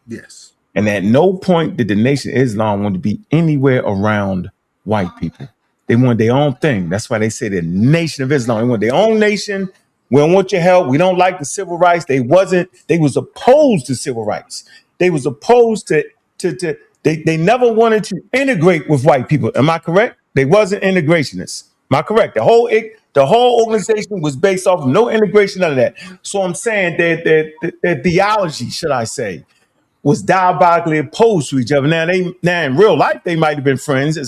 Speaker 3: Yes.
Speaker 5: And at no point did the Nation of Islam want to be anywhere around white people. They wanted their own thing. That's why they say the Nation of Islam. They wanted their own nation We don't want your help. We don't like the civil rights. They was opposed to civil rights. They was opposed to they never wanted to integrate with white people. Am I correct? They wasn't integrationists. Am I correct? The whole organization was based off of no integration, none of that. So I'm saying that their theology, should I say, was diabolically opposed to each other. Now in real life they might have been friends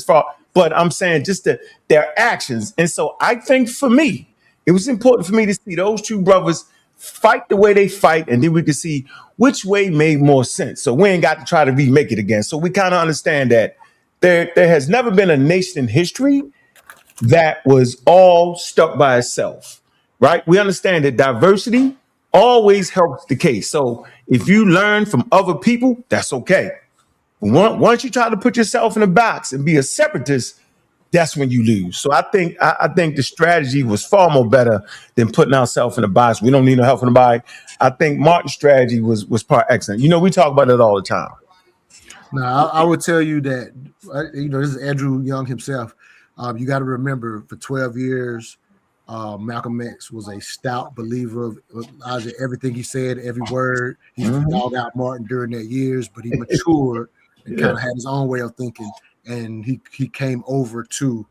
Speaker 5: but I'm saying just their actions. And so I think for me, it was important for me to see those two brothers fight the way they fight, and then we could see which way made more sense. So we ain't got to try to remake it again. So we kind of understand that there has never been a nation in history that was all stuck by itself, right? We understand that diversity always helps the case. So if you learn from other people, that's okay. Once you try to put yourself in a box and be a separatist, that's when you lose. So I think the strategy was far more better than putting ourselves in a box. We don't need no help from nobody. I think Martin's strategy was part excellent. We talk about it all the time.
Speaker 3: Now, I would tell you that, this is Andrew Young himself. You got to remember, for 12 years, Malcolm X was a stout believer of everything he said, every word. He dog out Martin during their years, but he matured and kind of had his own way of thinking, and he came over to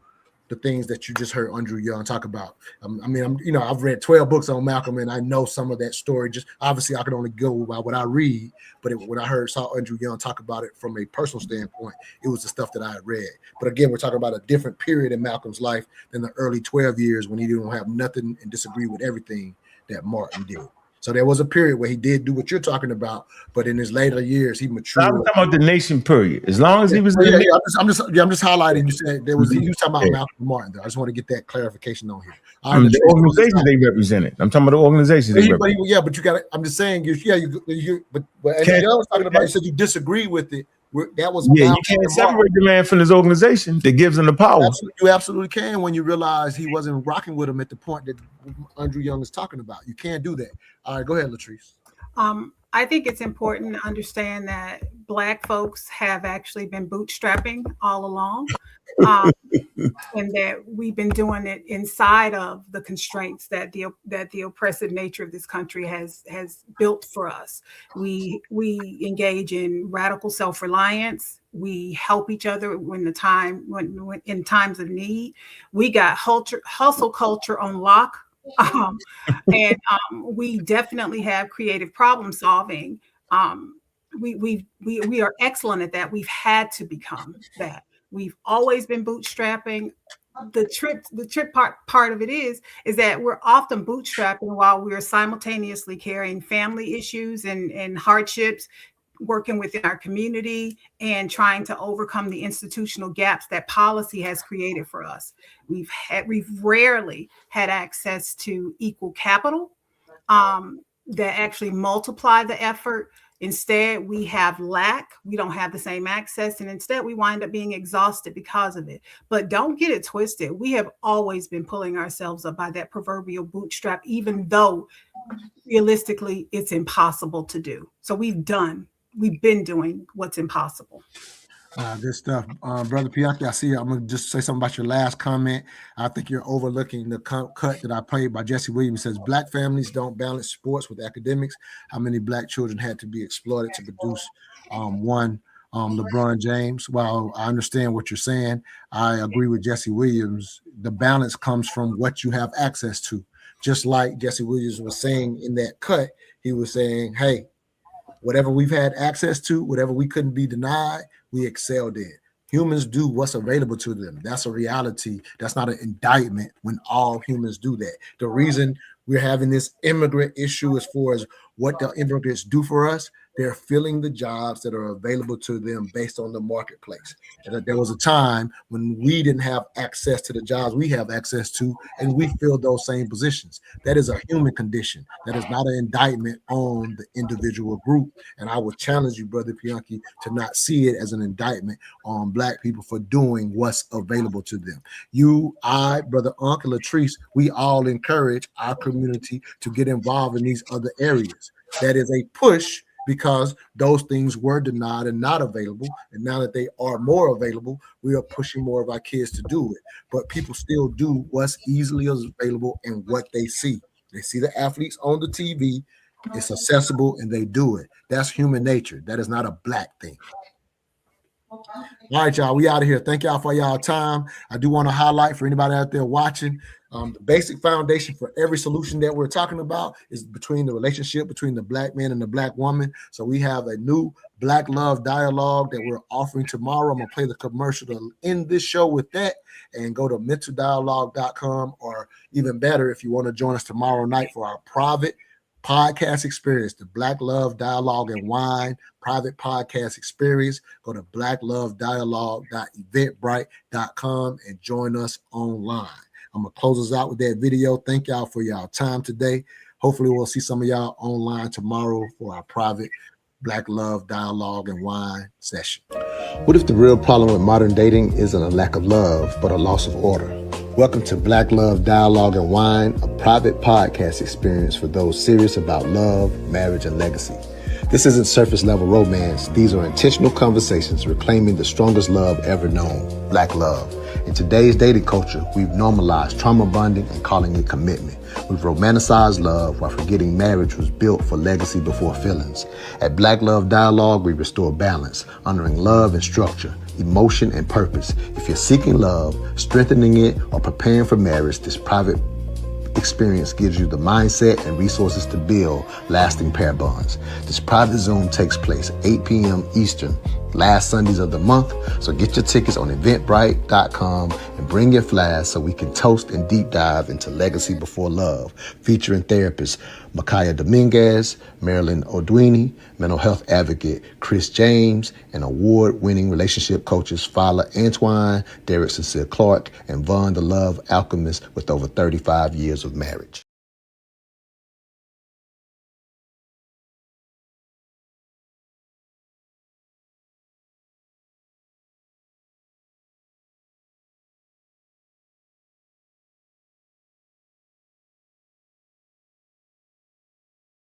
Speaker 3: the things that you just heard Andrew Young talk about. I've read 12 books on Malcolm, and I know some of that story. Just obviously, I can only go by what I read, but when I saw Andrew Young talk about it from a personal standpoint, it was the stuff that I had read. But again, we're talking about a different period in Malcolm's life than the early 12 years when he didn't have nothing and disagree with everything that Martin did. So there was a period where he did do what you're talking about, but in his later years, he matured.
Speaker 5: I'm talking about the nation period. As long as he was,
Speaker 3: I'm just highlighting. You said he was talking about Malcolm Martin. Though. I just want to get that clarification on here.
Speaker 5: The organization they represented. I'm talking about the organization they represented.
Speaker 3: Yeah, but you got. I'm just saying. But as Young was talking about, you said you disagree with it. That was
Speaker 5: you can't separate the man from his organization that gives him the power.
Speaker 3: You absolutely can when you realize he wasn't rocking with him at the point that Andrew Young is talking about. You can't do that. All right, go ahead, Latrice.
Speaker 4: I think it's important to understand that Black folks have actually been bootstrapping all along, and that we've been doing it inside of the constraints that the oppressive nature of this country has built for us. We engage in radical self-reliance. We help each other when in times of need. We got hustle culture on lock. We definitely have creative problem solving. We are excellent at that. We've had to become that. We've always been bootstrapping. The trick part of it is that we're often bootstrapping while we're simultaneously carrying family issues and hardships, working within our community, and trying to overcome the institutional gaps that policy has created for us. We've rarely had access to equal capital that actually multiply the effort. Instead, we have lack. We don't have the same access, and instead we wind up being exhausted because of it. But don't get it twisted. We have always been pulling ourselves up by that proverbial bootstrap, even though realistically it's impossible to do. So we've been doing what's impossible.
Speaker 3: Good stuff. Brother Pianki, I see. I'm going to just say something about your last comment. I think you're overlooking the cut that I played by Jesse Williams. It says, Black families don't balance sports with academics. How many Black children had to be exploited to produce one LeBron James? While I understand what you're saying, I agree with Jesse Williams. The balance comes from what you have access to. Just like Jesse Williams was saying in that cut, he was saying, hey, whatever we've had access to, whatever we couldn't be denied, we excelled in. Humans do what's available to them. That's a reality. That's not an indictment when all humans do that. The reason we're having this immigrant issue as far as what the immigrants do for us, they're filling the jobs that are available to them based on the marketplace. And there was a time when we didn't have access to the jobs we have access to, and we filled those same positions. That is a human condition. That is not an indictment on the individual group. And I would challenge you, Brother Pianki, to not see it as an indictment on Black people for doing what's available to them. You, I, Brother Uncle Latrice, we all encourage our community to get involved in these other areas. That is a push, because those things were denied and not available. And now that they are more available, we are pushing more of our kids to do it. But people still do what's easily available and what they see. They see the athletes on the TV. It's accessible and they do it. That's human nature. That is not a black thing. All right, y'all, we out of here. Thank y'all for y'all time. I do want to highlight for anybody out there watching, the basic foundation for every solution that we're talking about is between the relationship between the black man and the black woman. So we have a new Black Love Dialogue that we're offering tomorrow. I'm going to play the commercial to end this show with that, and go to mentaldialogue.com, or even better, if you want to join us tomorrow night for our private podcast experience, the Black Love Dialogue and Wine private podcast experience. Go to blacklovedialogue.eventbrite.com and join us online. I'm going to close us out with that video. Thank y'all for y'all time today. Hopefully we'll see some of y'all online tomorrow for our private Black Love Dialogue and Wine session. What if the real problem with modern dating isn't a lack of love, but a loss of order? Welcome to Black Love Dialogue and Wine, a private podcast experience for those serious about love, marriage, and legacy. This isn't surface level romance. These are intentional conversations reclaiming the strongest love ever known, Black love. In today's dating culture, we've normalized trauma bonding and calling it commitment. We've romanticized love while forgetting marriage was built for legacy before feelings. At Black Love Dialogue, we restore balance, honoring love and structure, emotion and purpose. If you're seeking love, strengthening it, or preparing for marriage, this private experience gives you the mindset and resources to build lasting pair bonds. This private Zoom takes place 8 p.m. Eastern, last Sundays of the month. So get your tickets on eventbrite.com and bring your flash so we can toast and deep dive into legacy before love, featuring therapists Makaya Dominguez, Marilyn Odwini, mental health advocate Chris James, and award-winning relationship coaches Fala Antoine, Derek Cecile Clark, and Vaughn the Love Alchemist with over 35 years of marriage.